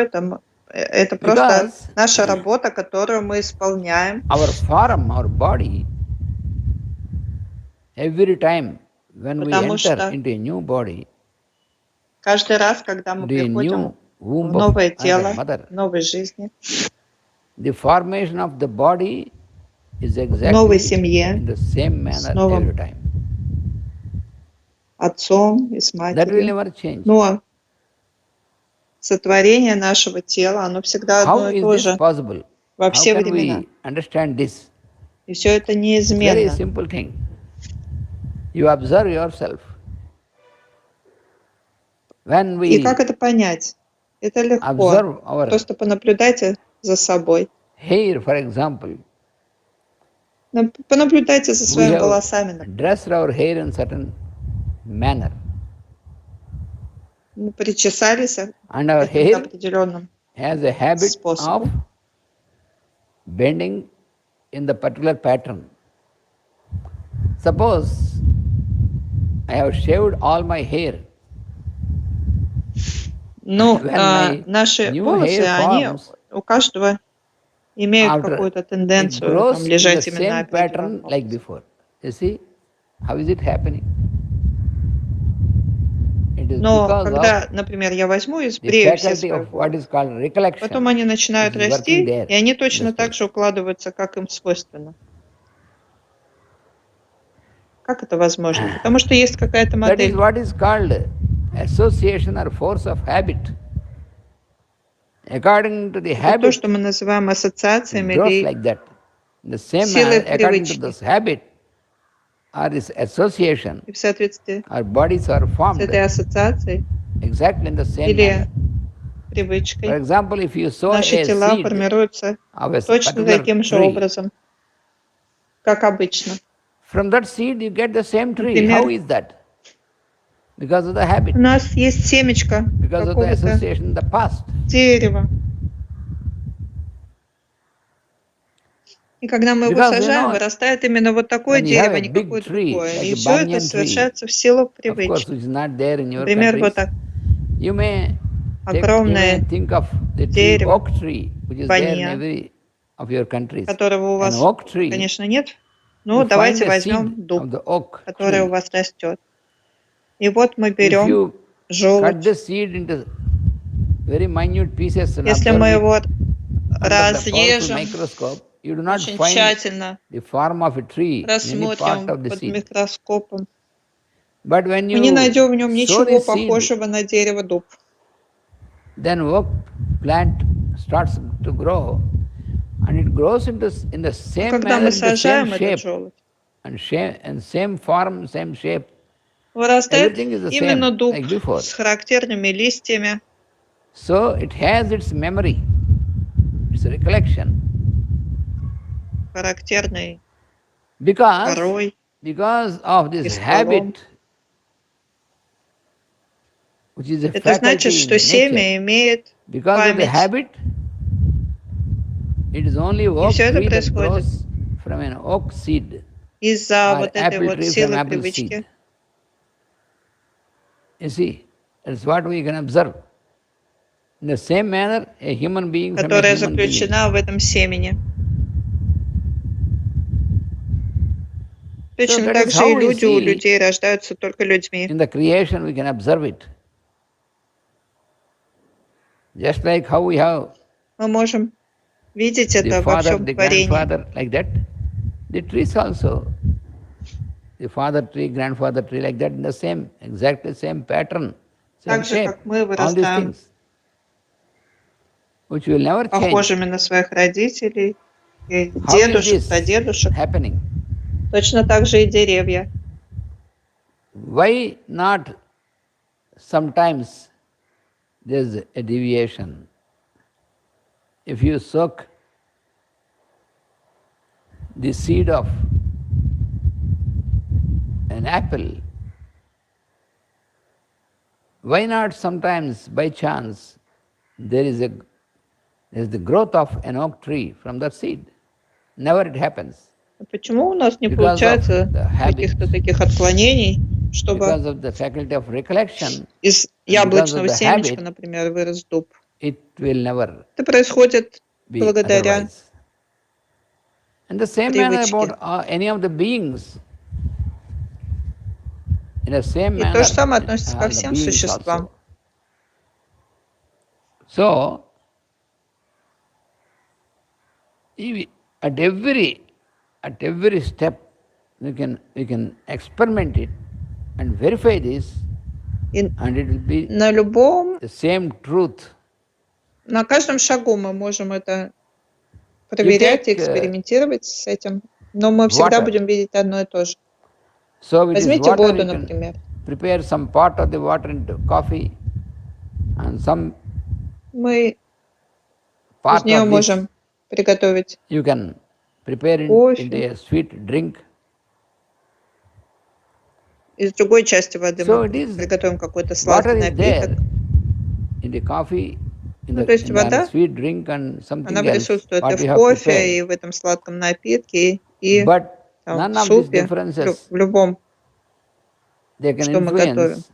это просто наша работа, которую мы исполняем. Our form, our body, every time when we enter into a new body, каждый раз, когда мы приходим в новое тело, в новой жизни, the formation of the body is exactly новой семье, in the same manner с новым every time. отцом и с That will матерью. never change. Но сотворение нашего тела, оно всегда How одно и is то this же possible? во How все can времена. we understand this? И все это Very неизменно. simple thing. You observe yourself. When we И как это понять? Это легко. observe our Просто понаблюдайте за собой. hair, for example, Понаблюдайте за we своими have волосами. dressed our hair in certain manner. Мы причесались And our каким-то hair определенным has a habit способом. of bending in the particular pattern. Suppose I have shaved all my hair. Ну, When my наши new волосы, hair они forms, у каждого имеют after какую-то it тенденцию grows там, in the лежать именно same определенным pattern like образом. before. You see, how is it happening? It is Но because когда, of например, я возьму и the сбрею все faculty свои of what волосы, is called recollection, потом они начинают which is working расти, there и они in точно this так place. же укладываются, как им свойственно. Как это возможно? Потому что есть какая-то That is модель. what is called association or force of habit. According to the Это то, habit, что мы называем it ассоциациями grows или like that. In the same силой manner, according to привычки. this habit or this association, И в соответствии our bodies are с formed этой ассоциацией exactly in the same или manner. For привычкой example, if you sow наши a тела seed формируются of a точно particular таким же tree, образом, как обычно. from that seed you get the same tree. Например, How is that? Because of the habit, у нас есть семечко because of the какого-то association in the past. дерева. И когда мы его Because, сажаем, вырастает именно вот такое when you have дерево, a не big какое-то tree, другое. like И a все это banyan tree, совершается в силу of course, привычки. which is not there in your Например, вот countries, так. you may Огромное think of the tree, дерево, oak tree, which is there in баньян, every of your countries. которого у An вас, oak tree, конечно, нет. Ну, you давайте find a seed возьмем дуб, of the oak который у tree. вас растет. И вот мы If берем you cut желудь. the seed into very minute pieces and Если observe мы it его under the powerful разрежем microscope, you do not очень find тщательно, the form of a tree in any part рассмотрим of the под seed. микроскопом, But when Мы не you найдем в нем sow ничего this seed, похожего на дерево дуб. then oak plant starts to grow, and it grows in the Но same когда manner, мы in the same сажаем этот shape, желудь, and same form, same shape. вырастает Everything is the именно same, дуб like before. с характерными листьями. So it has its memory, its recollection. Характерной Because корой of и this стволом. habit, which is a Это значит, faculty что in nature, семя имеет because of the память. habit, it is only И oak все это tree that происходит grows from an oak seed, из-за or вот этой apple вот tree from силы apple привычки. seed. You see, that's what we can observe. In the same manner, a human being from a Которая human being. заключена в этом семени. So Точно that так is же и how we люди у see людей рождаются только людьми. in the creation we can observe it. Just like how we have Мы можем видеть the это во father, всем the творении. grandfather, like that. The trees also. The father tree, grandfather tree, like that, in the same, exactly same pattern, same Так же, shape. как мы All these вырастаем things, which will never change. похожими на своих родителей, и How is дедушек, this прадедушек, happening? точно так же и деревья. Why not sometimes there's a deviation? If you soak the seed of an apple, why not sometimes by chance there's the growth of an oak tree from that seed? Never it happens. Почему у нас не Because получается of the habit, каких-то таких отклонений, because чтобы of the faculty of recollection, из and because of яблочного the семечка, habit, например, вырос дуб? it will never Это происходит be благодаря otherwise. And the same manner привычке. about any of the beings. In the same И manner, то же самое относится ко the всем beings существам. also. So, at every step, we can experiment it and verify this, И and it will be на любом, the same truth. на каждом шагу мы можем это проверять и экспериментировать с этим, но мы всегда будем видеть одно и то же. So with this Возьмите water, воду, you can например. prepare some part of the water into coffee, and some Мы из part нее of this можем приготовить you can prepare into кофе. a sweet drink. Из другой части воды So мы it is, приготовим какой-то water сладкий is there напиток. in the coffee, in Ну, the, то есть in the вода, sweet drink and something она else, присутствует и what в you have кофе, prepared. и в этом сладком напитке, и But там, none в of these супе, differences, в любом, they can что мы готовим. influence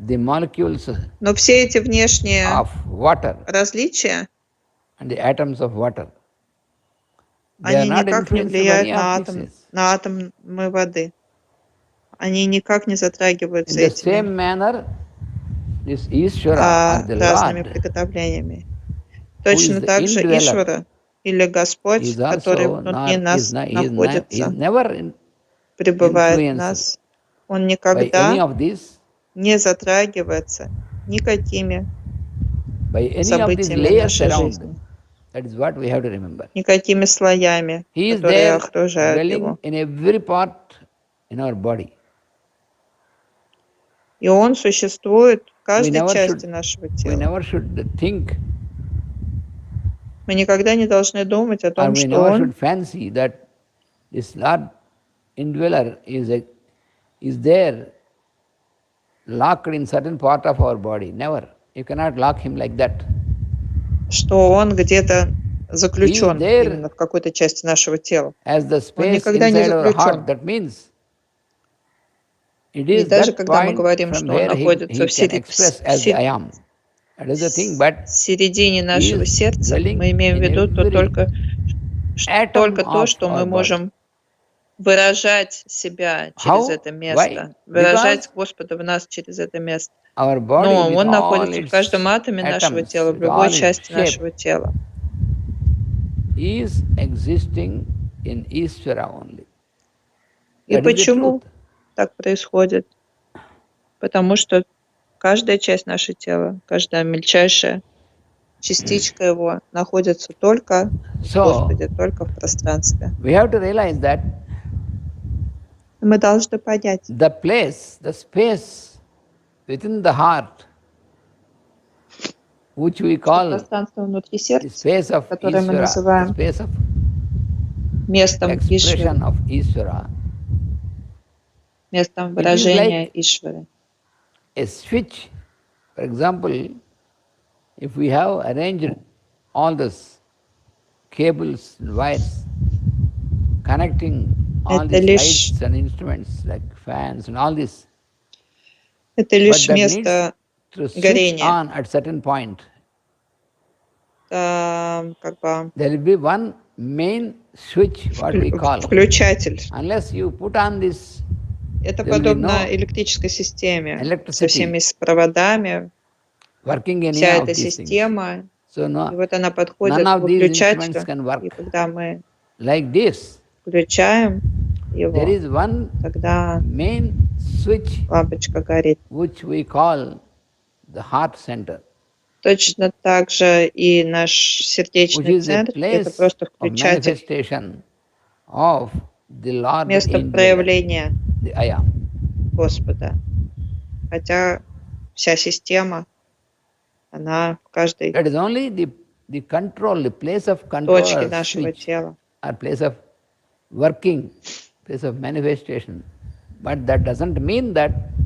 the molecules Но все эти внешние of water различия, and the atoms of water. They are они not никак не influenced by влияют any of these. на атомы воды. Они никак не In затрагиваются the этими same manner, this Ishvara or the разными Lord, приготовлениями. who is Точно the так же indweller, Ишвара или Господь, is который also внутри нас he находится, never пребывает в influenced нас, он by any никогда of these, не затрагивается никакими by any of these событиями layers нашей around. жизни, That is what we have to remember. никакими слоями, He is которые there, окружают dwelling его. in every part in our body. И он существует в We каждой never части should, нашего we тела. never should think, Мы никогда не должны думать о or том, we что never он should fancy that this Lord indweller is there, locked in certain part of our body. Never. You cannot lock him like that. где-то заключен He is there именно в какой-то части нашего тела. as the Он space никогда не inside our heart. заключен. That means it И is даже that когда мы point говорим, from что он where находится he can express as I am. That is the thing, but в середине he нашего is сердца, dwelling мы имеем в in виду то every только atom то, of что our мы body. можем выражать себя через How? это Why? место, выражать Господа в нас через это место. Our body Но with он all находится в its каждом атоме нашего atoms, тела, в with любой all its части shape, нашего тела. is existing in Ishvara only. И That is the почему truth. так происходит? Потому что каждая часть нашего тела, каждая мельчайшая частичка его находится только в Господе, только в пространстве. We have to realize that мы должны понять, the place, the space within the heart, which we call пространство внутри сердца, space of которое мы Ishvara, называем space of местом expression Ишвары, of Ishvara, местом выражения Ишвары. A switch. For example, if we have arranged all these cables and wires connecting all these lights and instruments like fans and all this, это лишь but that место needs to switch горения. on at certain point. Как бы There will be one main switch, what we call. Включатель. Unless you put on this, это подобно электрической системе со всеми проводами. Вся эта система, и вот она подходит к выключателю, и когда мы включаем его, тогда лампочка горит. Точно так же и наш сердечный центр — это просто включатель, место проявления Господа. Хотя вся система, она в каждой точке нашего тела.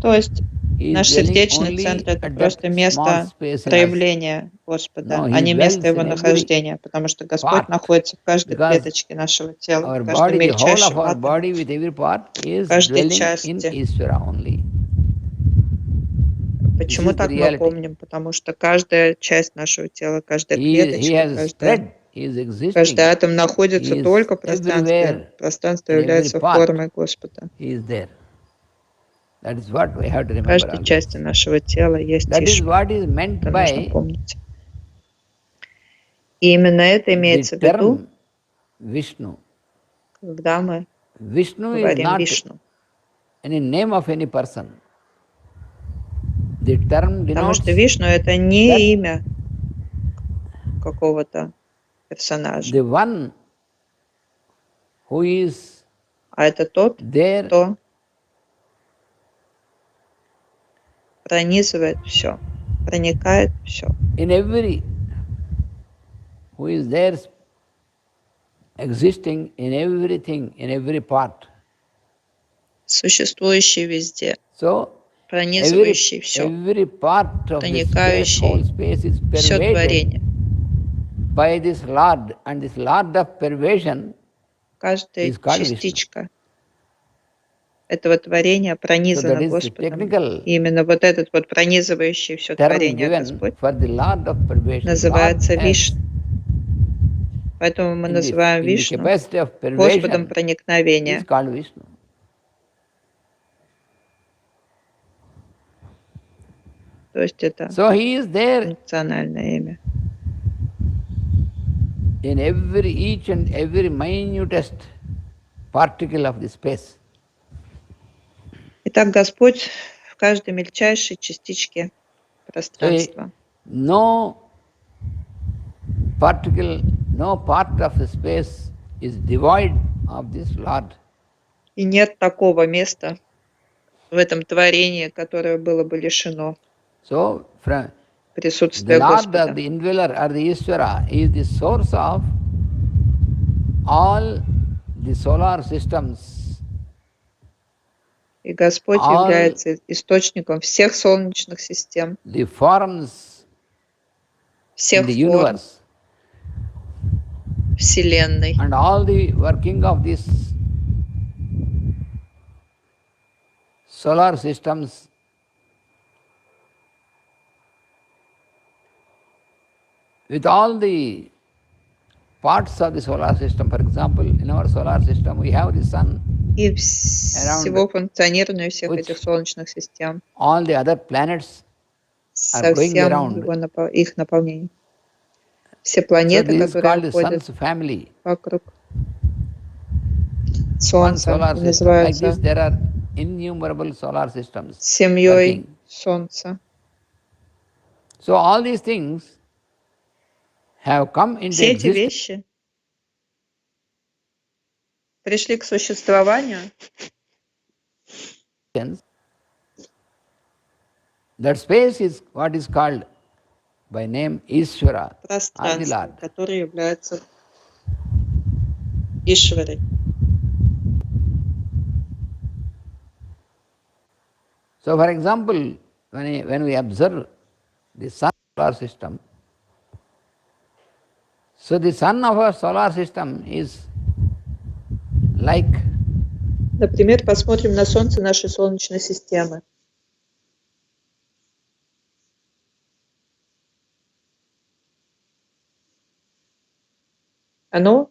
То есть наш сердечный центр — это просто место проявления Господа, а не место Его нахождения, потому что Господь находится в каждой клеточке нашего тела, в каждом мельчайшем атоме, в каждой части. Почему так мы помним? Потому что каждая часть нашего тела, каждая клеточка, каждый атом находится только в пространстве. Пространство является формой Господа. В каждой части нашего тела есть Ишвара. Это нужно помнить. И именно это имеется в виду, когда мы говорим Вишну. Потому что Вишну — это не имя какого-то персонажа, а это тот, кто пронизывает все, проникает все. Существующий везде, пронизывающий все, проникающий все творение. Каждая частичка этого творения пронизана Господом. И именно вот этот вот пронизывающий все творение Господь называется Вишну. Поэтому мы называем Вишну Господом проникновения. То есть это функциональное имя. In each and every minutest particle of the space. Итак, Господь в каждой мельчайшей частичке пространства. No particle, no part of the space is devoid of this Lord. И нет такого места в этом творении, которое было бы лишено присутствия Господа. The indweller or the Ishvara is the source of all the solar systems. И Господь является источником всех солнечных систем, the forms всех форм Вселенной. And all the working of these solar systems with all the parts of the solar system. For example, in our solar system we have the sun. И всего функционирования всех этих солнечных систем. All the other planets are going around. Их наполнение. Все планеты, которые ходят вокруг Солнца, называются innumerable solar systems семьей working. Солнца. So all these things have come into Все эти existence. вещи пришли к существованию. That space is what is called by name Ishvara or the Пространство, Lord. которое является Ишварой. So for example, when we observe the sun solar system, so the sun of our solar system is like Например, посмотрим на Солнце нашей Солнечной системы. Оно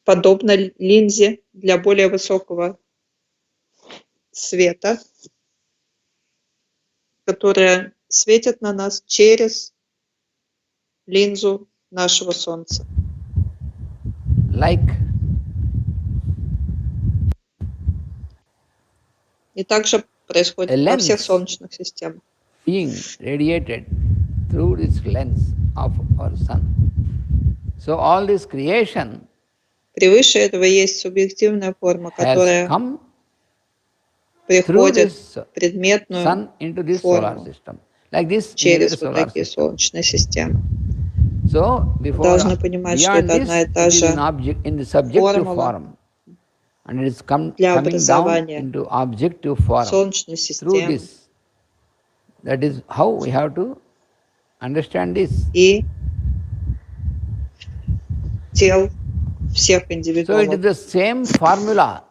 подобно линзе для более высокого света, которая светит на нас через линзу нашего Солнца. like И также происходит во всех солнечных системах. being radiated through this lens of our sun. So all this creation Превыше этого есть субъективная форма, has которая come приходит through в предметную sun into this solar форму system, like this через near вот solar такие system. солнечные системы. So before Должны понимать, что beyond это одна и this, та it is же an object in the subjective формула form, and it is coming для down образования into objective form солнечной through системы. this. That is how we have to understand this. И тел всех So it is индивидуумов. the same formula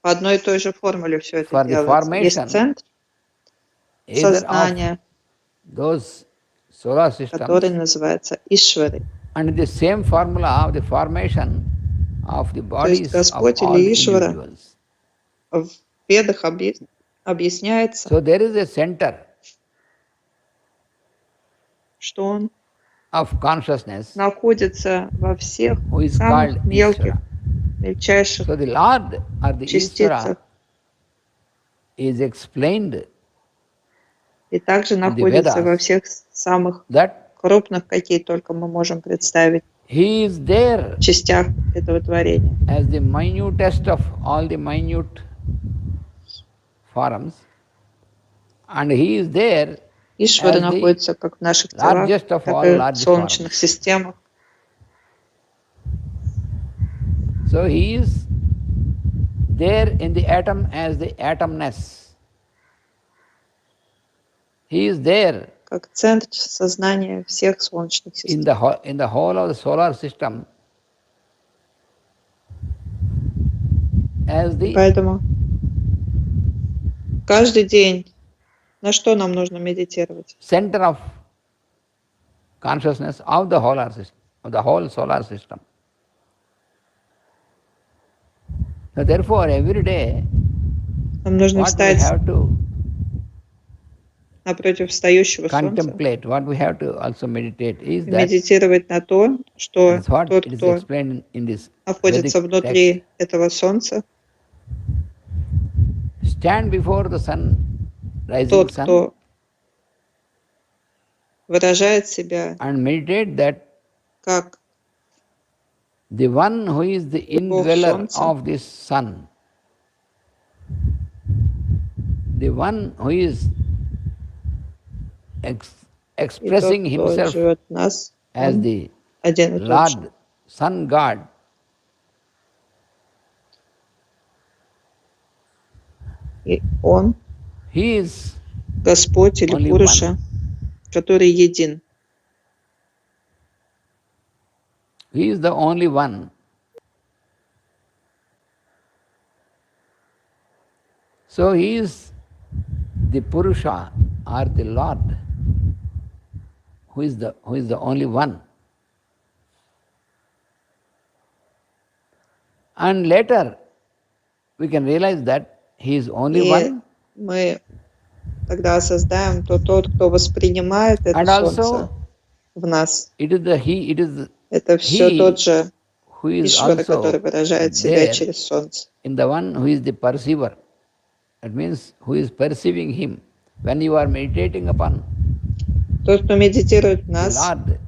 По одной и той же формуле все это for the делается. Есть formation центр either of сознания, those solar который systems, называется Ишварой. and the same formula of the formation of the То есть bodies of Господь all или the Ишвара individuals. в Ведах объясняется, So there is a center что Он of consciousness находится во всех who is самых called мелких, Ishvara. мельчайших So the Lord or the частицах, Ishvara is explained и также the находится Vedas во всех самых that крупных, какие только мы можем представить, He is there частях этого творения. as the minutest of all the minute forms, and He is there Ишвара as the находится как в наших телах, largest of так all и в large солнечных forms. системах. So He is there in the atom as the atomness. He is there Как центр сознания всех солнечных in систем. the whole of the solar system as the Поэтому каждый день на что нам нужно медитировать? center of consciousness of the whole system, of the whole solar system. So therefore, every day, Нам нужно what we встать have to напротив встающего солнца contemplate, what we have to also meditate is и that, медитировать на то, что that's what тот, it is кто explained in this находится Vedic внутри text, этого солнца, stand before the sun, rising тот, sun, кто выражает себя and meditate that как the one who is the indweller солнца, of this sun, the one who is и expressing тот, кто himself живет в нас, as он the один и тот же. Lord, Sun God, И он, He is Господь или only Пуруша, который един. He is the only one. So He is the Purusha or the Lord, who is the only one. And later we can realize that He is only И one. мы тогда осознаем, то тот, кто воспринимает это And солнце also в нас, it is the He, it is это все He тот же who is Ишвара, also который выражает себя there через солнце. in the one who is the perceiver. That means who is perceiving him. When you are meditating upon Тот, кто медитирует в the нас, Lord,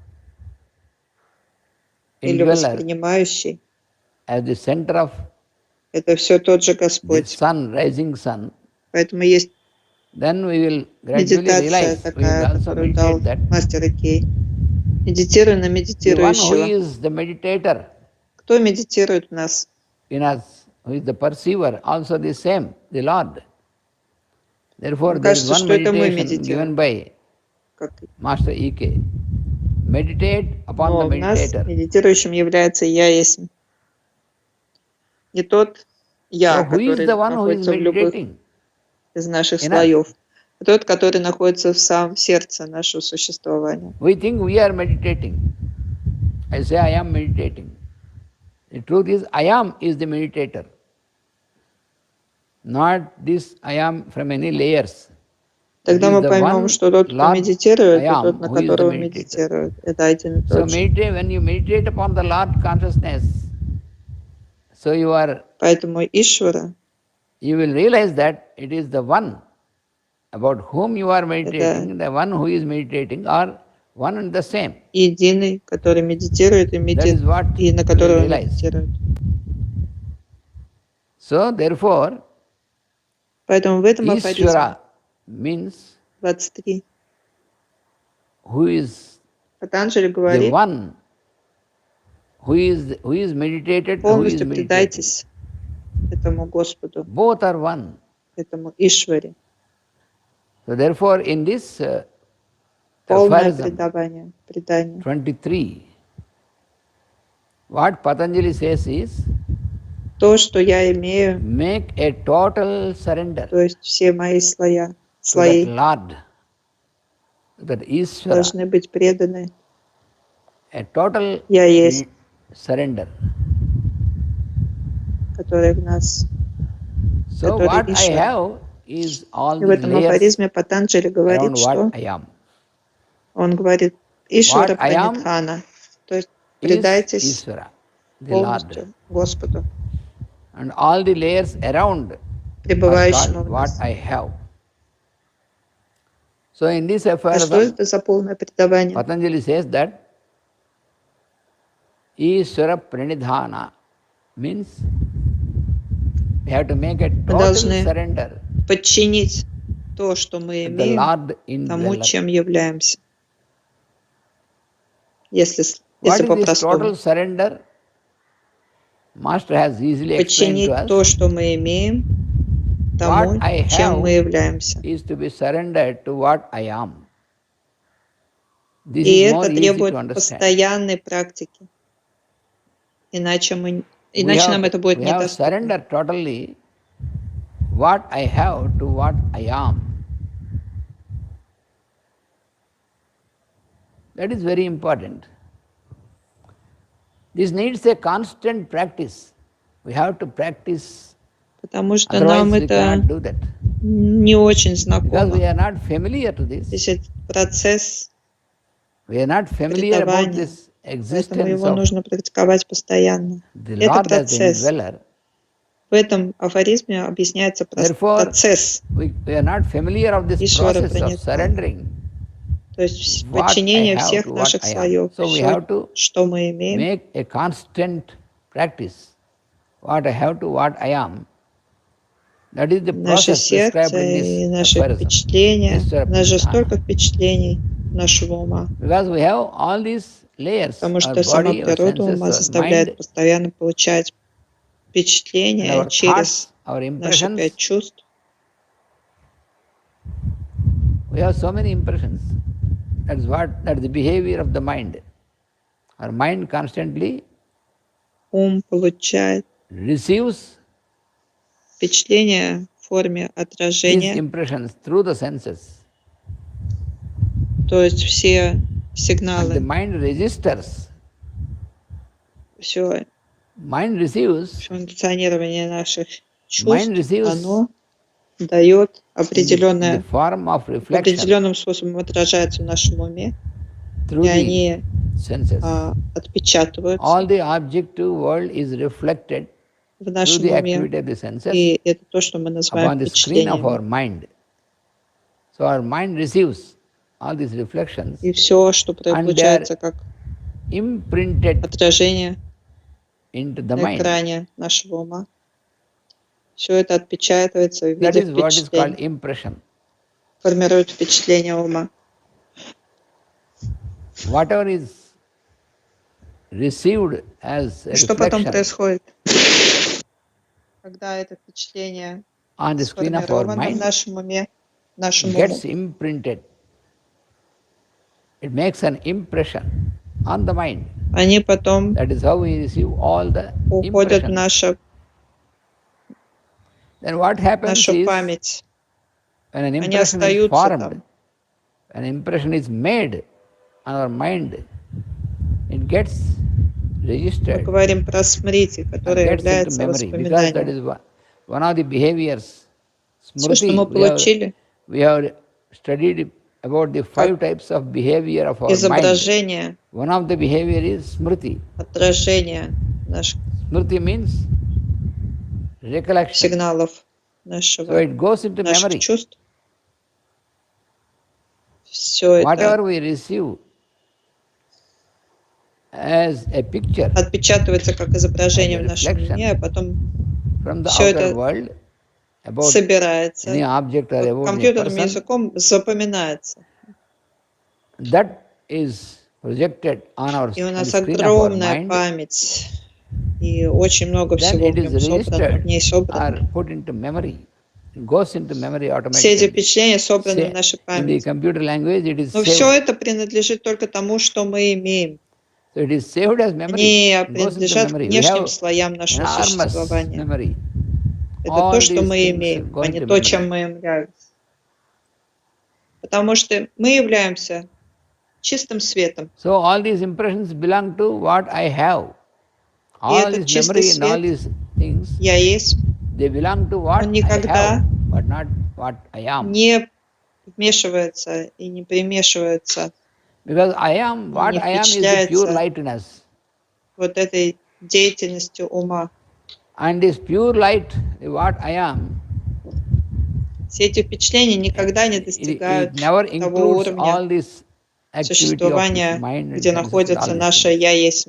или indweller, воспринимающий, as the center of это все тот же the Господь. sun, rising sun, Поэтому есть then we will gradually медитация realize, we will такая, also которую дал meditate that мастер Икей. Медитируй на the one who медитирующего. is the meditator Кто медитирует в нас? in us, who is the perceiver, also the same, the Lord. Therefore, Мне there is кажется, one что это мы meditation given медитируем. by Как- Master E.K. Meditate upon Но the в нас meditator. медитирующим является Я есть. Не тот Я, So who is который the one who is находится в любых meditating? из наших In us. слоев, а тот, который находится в самом сердце нашего существования. We think we are meditating. I say I am meditating. The truth is I am is the meditator. Not this I am from any layers. Тогда It is мы the поймем, one что тот, кто Lord медитирует, I и am, тот, на who is the которого meditator. медитирует. Это один и So тот же. meditate, when you meditate upon the Lord consciousness, so Поэтому Ишвара you will realize that it is the one about whom you are meditating, the one who is meditating are one and the same. единый, который медитирует и, That is what и на you которого will realize. медитирует. So therefore, Поэтому в этом афоризме Ishvara means 23 who is Патанджали the говорит: one who is meditated, who is полностью meditating. предайтесь этому Господу, Both are one. этому Ишваре. So therefore, in this Полное aphorism предание. 23, what Patanjali says is, То, что я имею, make a total surrender то есть все мои to that слои Lord, that Ishvara, должны быть преданы. a total Я есть, surrender. который в нас. So который what I Ishvara. have is all И в the этом layers афоризме Патанджали around говорит, что what I am. он говорит: Ишвара What I am Пранидхана, то есть Is предайтесь Ishvara, the Lord. полностью Господу, And all the layers around are пребывающему called в what нас. I have. So in this А что aphorism, это за полное предавание? Patanjali says that Ishvara Pranidhana means we have to make a Мы total должны surrender подчинить то, что мы to the имеем, Lord тому, indweller. чем являемся. Если What is this по-простому. total surrender? Master has easily explained Подчинить to то, us. что мы имеем, тому, What I чем мы have являемся. is to be surrendered to what I am. This И is more это easy требует to understand. постоянной практики. Иначе We нам это будет have недоступно. surrendered totally what I have to what I am. That is very important. This needs a constant practice. We have to practice, Потому что otherwise нам we это cannot do that. не очень Because знакомо. we are not familiar to this. Здесь этот процесс, We are not familiar about предавания, this поэтому existence его of нужно практиковать постоянно. the Это Lord as the процесс. indweller. В этом афоризме объясняется Therefore, процесс, we are not familiar of this Ишвара process of Пранидхана. surrendering То есть what I подчинение have всех to what наших I am. слоев, So we все, have to что мы имеем, make a constant practice. What I have to what I am. That is the наше process prescribed сердце in и this наши aphorism. впечатления. У нас же Ishvara столько впечатлений нашего ума, Because we have all these layers, потому our что сама body, our природа ума senses, our заставляет mind, постоянно получать and впечатления our через thoughts, our наши 5 impressions. чувств. We have so many impressions. That's the behavior of the mind. Our mind constantly Ум получает receives впечатления в форме these отражения, impressions through the senses. то есть все And the сигналы, mind registers. все Mind receives функционирование наших Mind чувств, receives оно дает in the определенное, form of reflection определенным способом отражается в нашем уме, through и the они senses. отпечатываются All the objective world is reflected в through нашем the уме, activity of the senses и это то, что мы называем upon the screen of our впечатлениями. mind. So our mind receives all these reflections И все, что and they are получается как imprinted отражение into the на mind. экране нашего ума, все это отпечатывается в That виде is what is called впечатлений, impression. формирует впечатление ума. Whatever is received as a И что потом reflection происходит, когда это впечатление on the screen of our сформировано в mind нашем уме, в нашем gets уме, imprinted. It makes an impression on the mind. они потом That is how we receive all the уходят в impressions. Then what happens нашу is, память. when an Они impression is остаются formed, там. an impression is made on our mind, it gets Мы registered говорим про смрити, and которое gets into является memory, because that воспоминанием. is one of the behaviors. Все, что мы Smriti, получили, we have studied about the 5 types of behavior of our mind. изображение, One of the behavior is smriti. отражение наших Smriti means recollection. сигналов So наших it goes into memory. чувств. Все Whatever это we receive as a picture отпечатывается как изображение as в a нашем reflection уме, а потом from the все outer это world about собирается, any object or about any компьютерным person, языком запоминается. that is projected on И у on the нас screen of our огромная mind, память, и очень много then всего it в is нем собрано, в ней registered собрано. or put into memory. It goes into memory Все эти automatically. впечатления собраны в Say, нашей in the памяти. computer language, it is Но все saved. это принадлежит только тому, что мы имеем. So it is saved as memory. Они It goes into принадлежат к memory. We внешним have слоям нашего enormous существования. memory. Это All то, что these мы things имеем, go а не into то, memory. чем мы являемся. Потому что мы являемся чистым светом. So all these impressions belong to what I have. И All этот this чистый memory and all свет, these things, я есть, they belong to what он I никогда have, but not what I am. не вмешивается и не примешивается, Because I am, what не I am is the pure впечатляется light in us. вот этой деятельностью ума. And this pure light, what I am, Все эти впечатления никогда не it достигают never того includes all уровня this activity of this существования, mind and где senses and находится all these наше things. «я есть».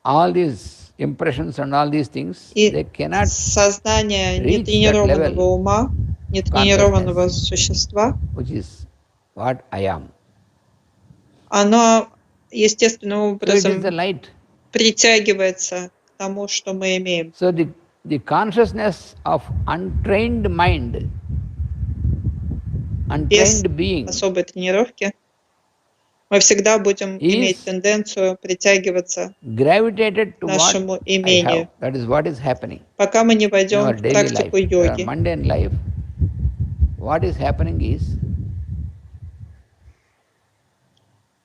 All these impressions and all these things, they И cannot сознание reach that нетренированного level ума, нетренированного consciousness, существа, which is what I am. оно естественным So it is the образом light. притягивается к тому, что мы имеем. So the consciousness of untrained mind, Без untrained being, особой тренировки мы всегда будем иметь тенденцию притягиваться gravitated к to what нашему I имению, have. That is what is happening пока мы не in войдем our в daily life. практику In our йоги. mundane life, what is happening is,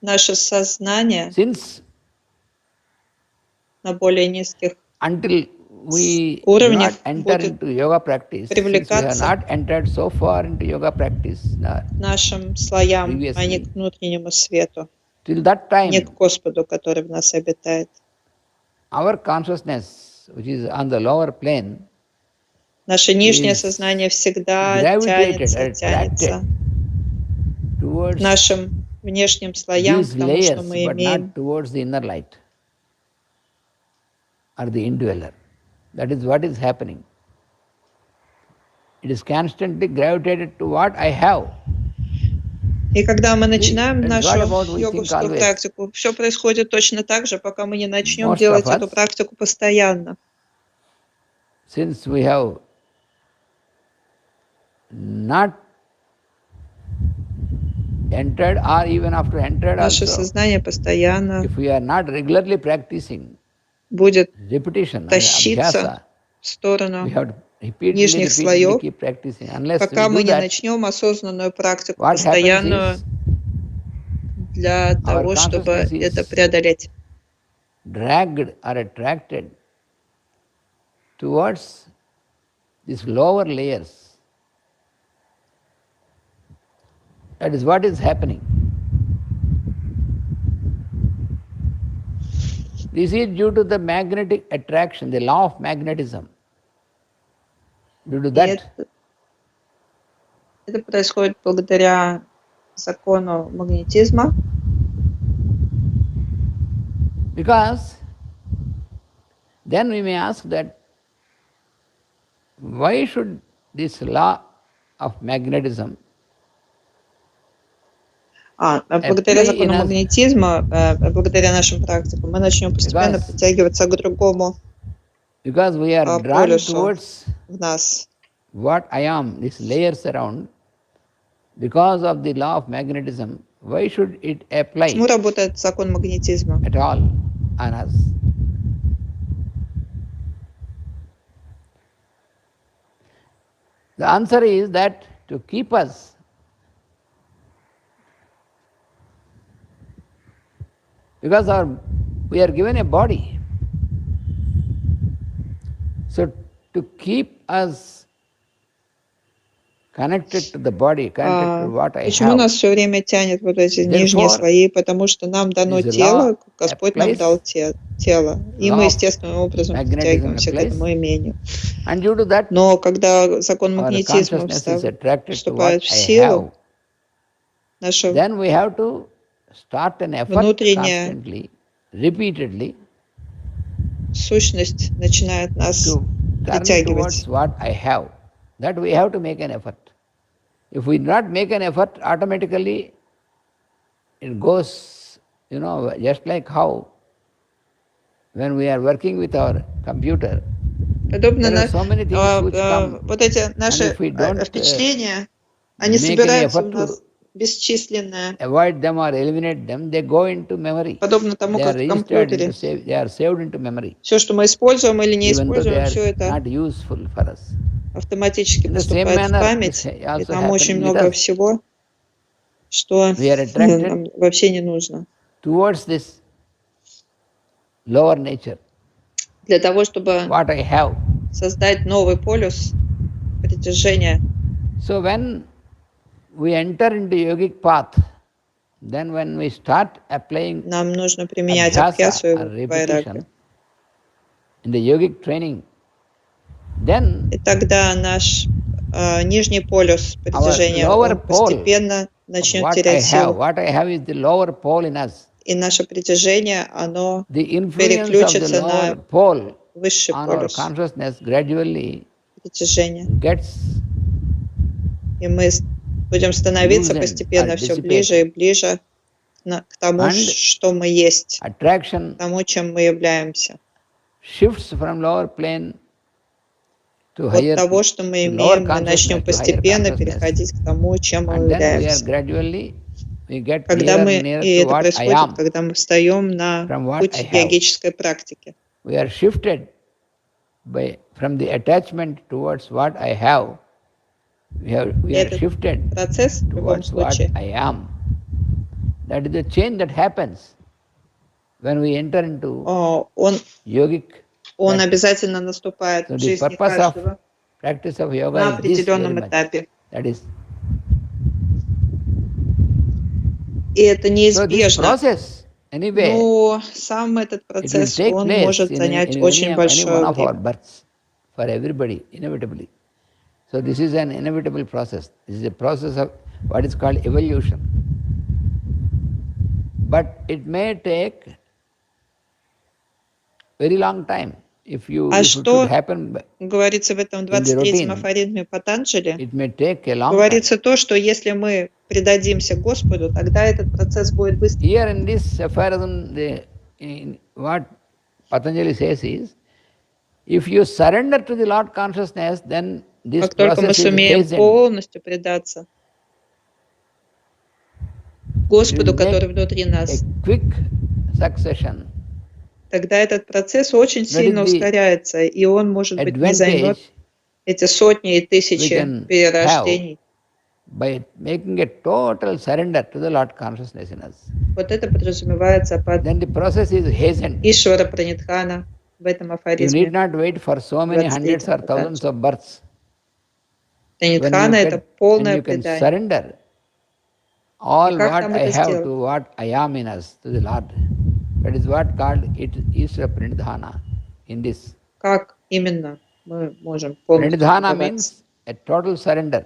Наше сознание since на более низких until we do уровнях not enter будет into yoga practice, since we have привлекаться not entered so far into yoga practice, нашим слоям, а не previously, к внутреннему свету, till that не time, к Господу, который в нас обитает. our consciousness, which is on the lower plane, Наше нижнее is сознание всегда gravitated, тянется к towards нашим внешним слоям, these к тому, что layers, мы but имеем. not towards the inner light or the indweller. That is what is happening. It is constantly gravitated to what I have. И когда мы начинаем it's нашу all about we think йогурскую always. практику, все происходит точно так же, пока мы не начнем Most делать of us, эту практику постоянно. Since we have not entered or even after entered Наше also, сознание постоянно if we are not regularly practicing будет repetition, тащиться abhyasa, в сторону we have to repeatedly, нижних слоев, keep practicing. Unless пока we мы do не that, начнем осознанную практику what happens постоянную is для того, чтобы consciousness is это преодолеть. dragged or attracted towards these lower layers. That is what is happening. This is due to the magnetic attraction, the law of magnetism. Due to that. Это происходит благодаря закону магнетизма. Because then we may ask that why should this law of magnetism благодаря закону магнетизма, благодаря нашим практикам, мы начнем постепенно притягиваться к другому полюсу в нас. What I am, these layers around, because of the law of magnetism, why should it apply? Почему работает закон магнетизма? At all on us? The answer is that to keep us because we are given a body. So to keep us connected to the body, connected to what I have. Почему нас все время тянет вот эти нижние слои? Потому что нам дано тело, Господь нам дал тело, и мы естественным образом притягиваемся к этому имению. Но когда закон магнетизма вступает в силу, наша внутренняя сущность начинает нас притягивать. That we have to make an effort. If we not make an effort, automatically it goes, just like how when we are working with our computer, подобно there are so many things which come, вот эти наши впечатления, они собираются у нас бесчисленные. Avoid them or eliminate them, they go into memory. Подобно тому, как в компьютере. They are saved into memory. Все, что мы используем или не используем, все это not useful for us. Автоматически поступает в память, и там очень много всего, что нам вообще не нужно. Towards this lower nature. Для того, чтобы what I have. Создать новый полюс притяжения. So when we enter into yogic path, then when we start applying нам нужно применять абхьясу и вайрагью. In the yogic training, then и тогда наш нижний полюс притяжения постепенно начнет терять силу. What I have is the lower pole in us. И наше притяжение, оно переключится на высший полюс притяжения. И мы будем становиться постепенно все ближе и ближе к тому, что мы есть, к тому, чем мы являемся. От того, что мы имеем, мы начнем постепенно переходить к тому, чем мы являемся. Когда мы, и это происходит, когда мы встаем на путь йогической практики. Этот процесс, в любом случае, он обязательно наступает в жизни каждого на определенном этапе. И это неизбежно. Но сам этот процесс, он может занять очень большое время. So this is an inevitable process. This is a process of what is called evolution. But it may take very long time. А что говорится в этом 23-м афоризме Патанджали? Говорится то, что если мы предадимся Господу, тогда этот процесс будет быстрее. Here in this aphorism, what Patanjali says is, if you surrender to the Lord consciousness, then this как только мы сумеем полностью предаться Господу, который внутри нас, тогда этот процесс очень сильно ускоряется, и он, может быть, не займет эти сотни и тысячи перерождений. Вот это подразумевается под Ишвара Пранидхана в этом афоризме. Пранидхана — это полное предание. All what I have to what I am in us, to the Lord. That is what called it Isra Pranidhana in this. Как именно мы можем полностью Pranidhana отдаваться? means a total surrender.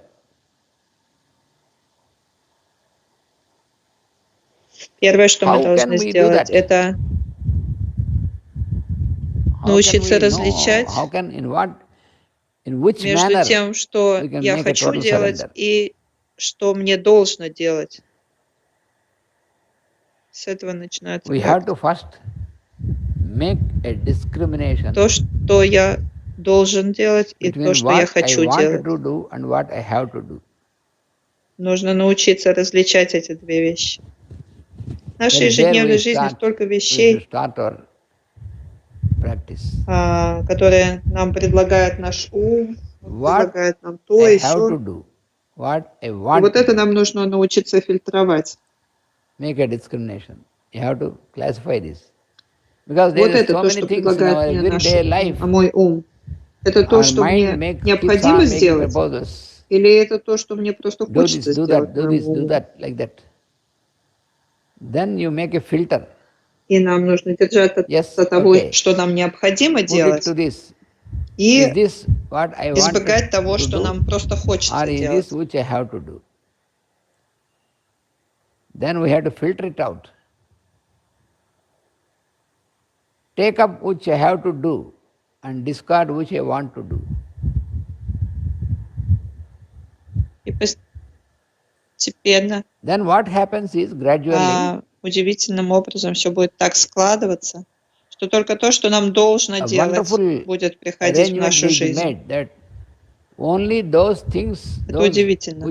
Первое, что мы должны сделать, это научиться различать между тем, что я хочу делать, и что мне должно делать. С этого начинается то, что я должен делать, и то, что я хочу делать. Нужно научиться различать эти две вещи. В нашей ежедневной жизни столько вещей, которые нам предлагает наш ум, предлагает нам то и сё. И вот это нам нужно научиться фильтровать. Вот это то, что предлагает мне мой ум. Это то, что мне необходимо сделать, или это то, что мне просто хочется сделать? И нам нужно держаться того, что нам необходимо делать, и избегать того, что нам просто хочется делать. Then we have to filter it out. Take up which I have to do and discard which I want to do. И постепенно, then what happens is gradually, удивительным образом все будет так складываться, что только то, что нам должно делать, будет приходить в нашу жизнь. Это удивительно.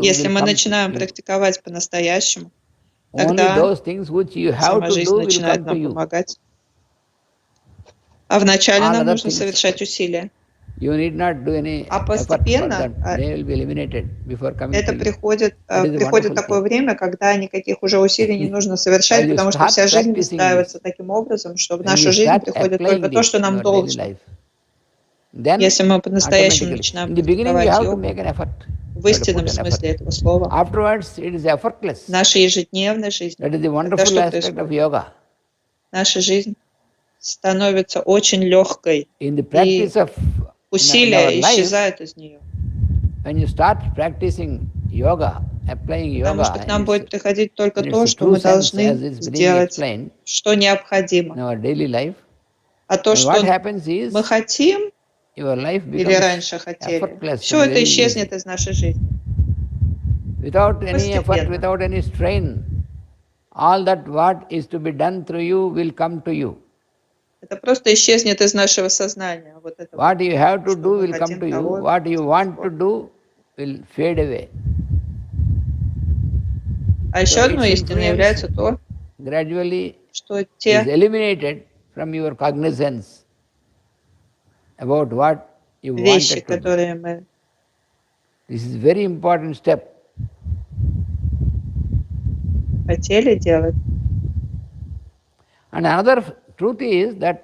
Если мы начинаем практиковать по-настоящему, тогда сама жизнь начинает нам помогать. А вначале нам нужно совершать усилия. А постепенно это приходит такое время, когда никаких уже усилий не нужно совершать, потому что вся жизнь выстраивается таким образом, что в нашу жизнь приходит только то, что нам должно. Если мы по-настоящему начинаем практиковать йогу, в истинном смысле этого слова, наша ежедневная жизнь, когда что происходит? Наша жизнь становится очень легкой, и усилия исчезают из нее. Потому что к нам будет приходить только то, что мы должны сделать, что необходимо. А то, что мы хотим, или раньше хотели, все это исчезнет из нашей жизни. Постепенно. Это просто исчезнет из нашего сознания. Вот это what you have to do will come to you. What you want to do will fade away. А еще одной истиной является то, что те вещи, которые мы хотели делать. And another truth is that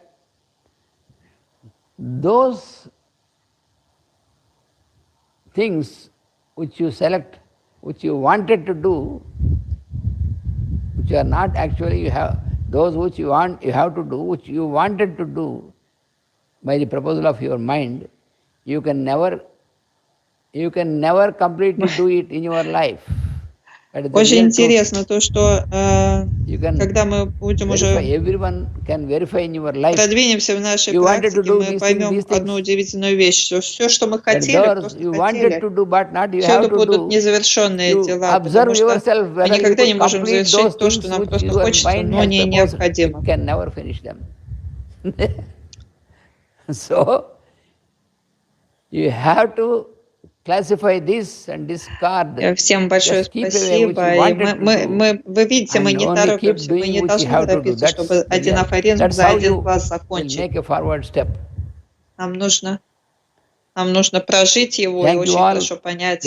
those things which you select, which you wanted to do, which are not actually you have, those which you want, you have to do, which you wanted to do by the proposal of your mind, you can never completely do it in your life. Очень интересно то, что когда мы будем уже продвинемся в нашей практике, мы поймем одну удивительную вещь, что все, что мы хотели, просто хотели, все это будут незавершенные дела, потому что мы никогда не можем завершить то, что нам просто хочется, но не необходимо. So, you have to classify this and discard. Всем большое спасибо. И вы видите, мы не торопимся, мы не должны торопиться, чтобы один афоризм за один глаз закончить. Нам нужно прожить его и очень хорошо понять.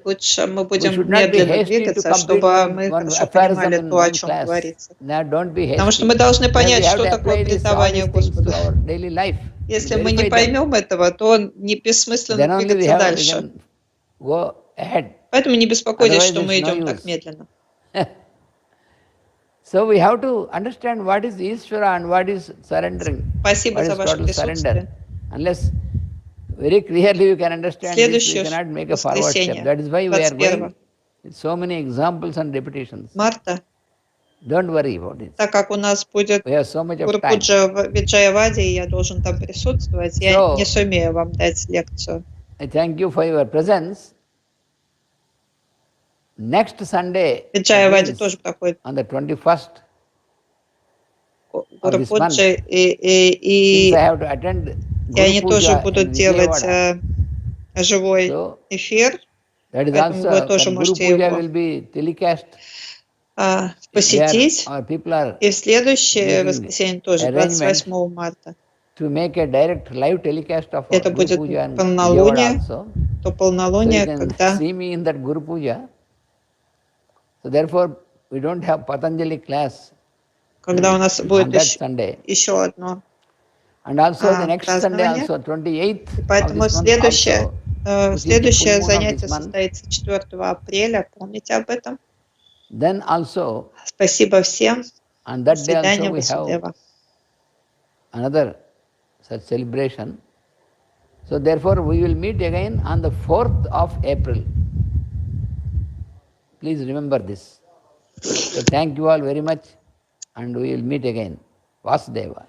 Лучше мы будем медленно двигаться, чтобы мы хорошо понимали то, о чем говорится. Потому что мы должны понять, что такое предавание Господу. Если мы не поймем этого, то не бессмысленно двигаться дальше. Поэтому не беспокойтесь, что мы идем так медленно. So we have to understand what is Ishvara and what is surrendering, Спасибо what за is ваше total surrender. присутствие. Unless very clearly you can understand this, we Следующее cannot make a forward step. воскресенье, That is why we are 21 going with so many examples and repetitions. марта. Don't worry about it. Так как у нас будет We have so much of time. Гуру-пуджа в Виджаяваде, и я должен там присутствовать, я So, не сумею вам дать лекцию. I thank you for your presence. Next Sunday, В Виджаяваде again, тоже проходит on the 21st of this month, Гуру-пуджа, since и I have to attend они Guru тоже Puja будут in делать Vijayawada. живой So, эфир, that is поэтому вы also, тоже that Guru можете Puja его will be telecast. посетить. Our people are И в следующее making воскресенье тоже, arrangements 28 марта. to make a direct live telecast of Это Guru будет Puja in Vijayawada полнолуние, also. то So you полнолуние, can когда see me in that Guru Puja. So therefore, we don't have Patanjali class у нас on будет that Sunday. еще одно And also the next Sunday, празднование. also 28th И of поэтому this month следующее, also, which is the full следующее moon of занятие this month. состоится 4 апреля, помните об этом. Then also, Спасибо всем. on До that day also свидания, we have Васудева. another such celebration. So therefore, we will meet again on the 4th of April. Please remember this. So thank you all very much, and we will meet again. Vasudeva.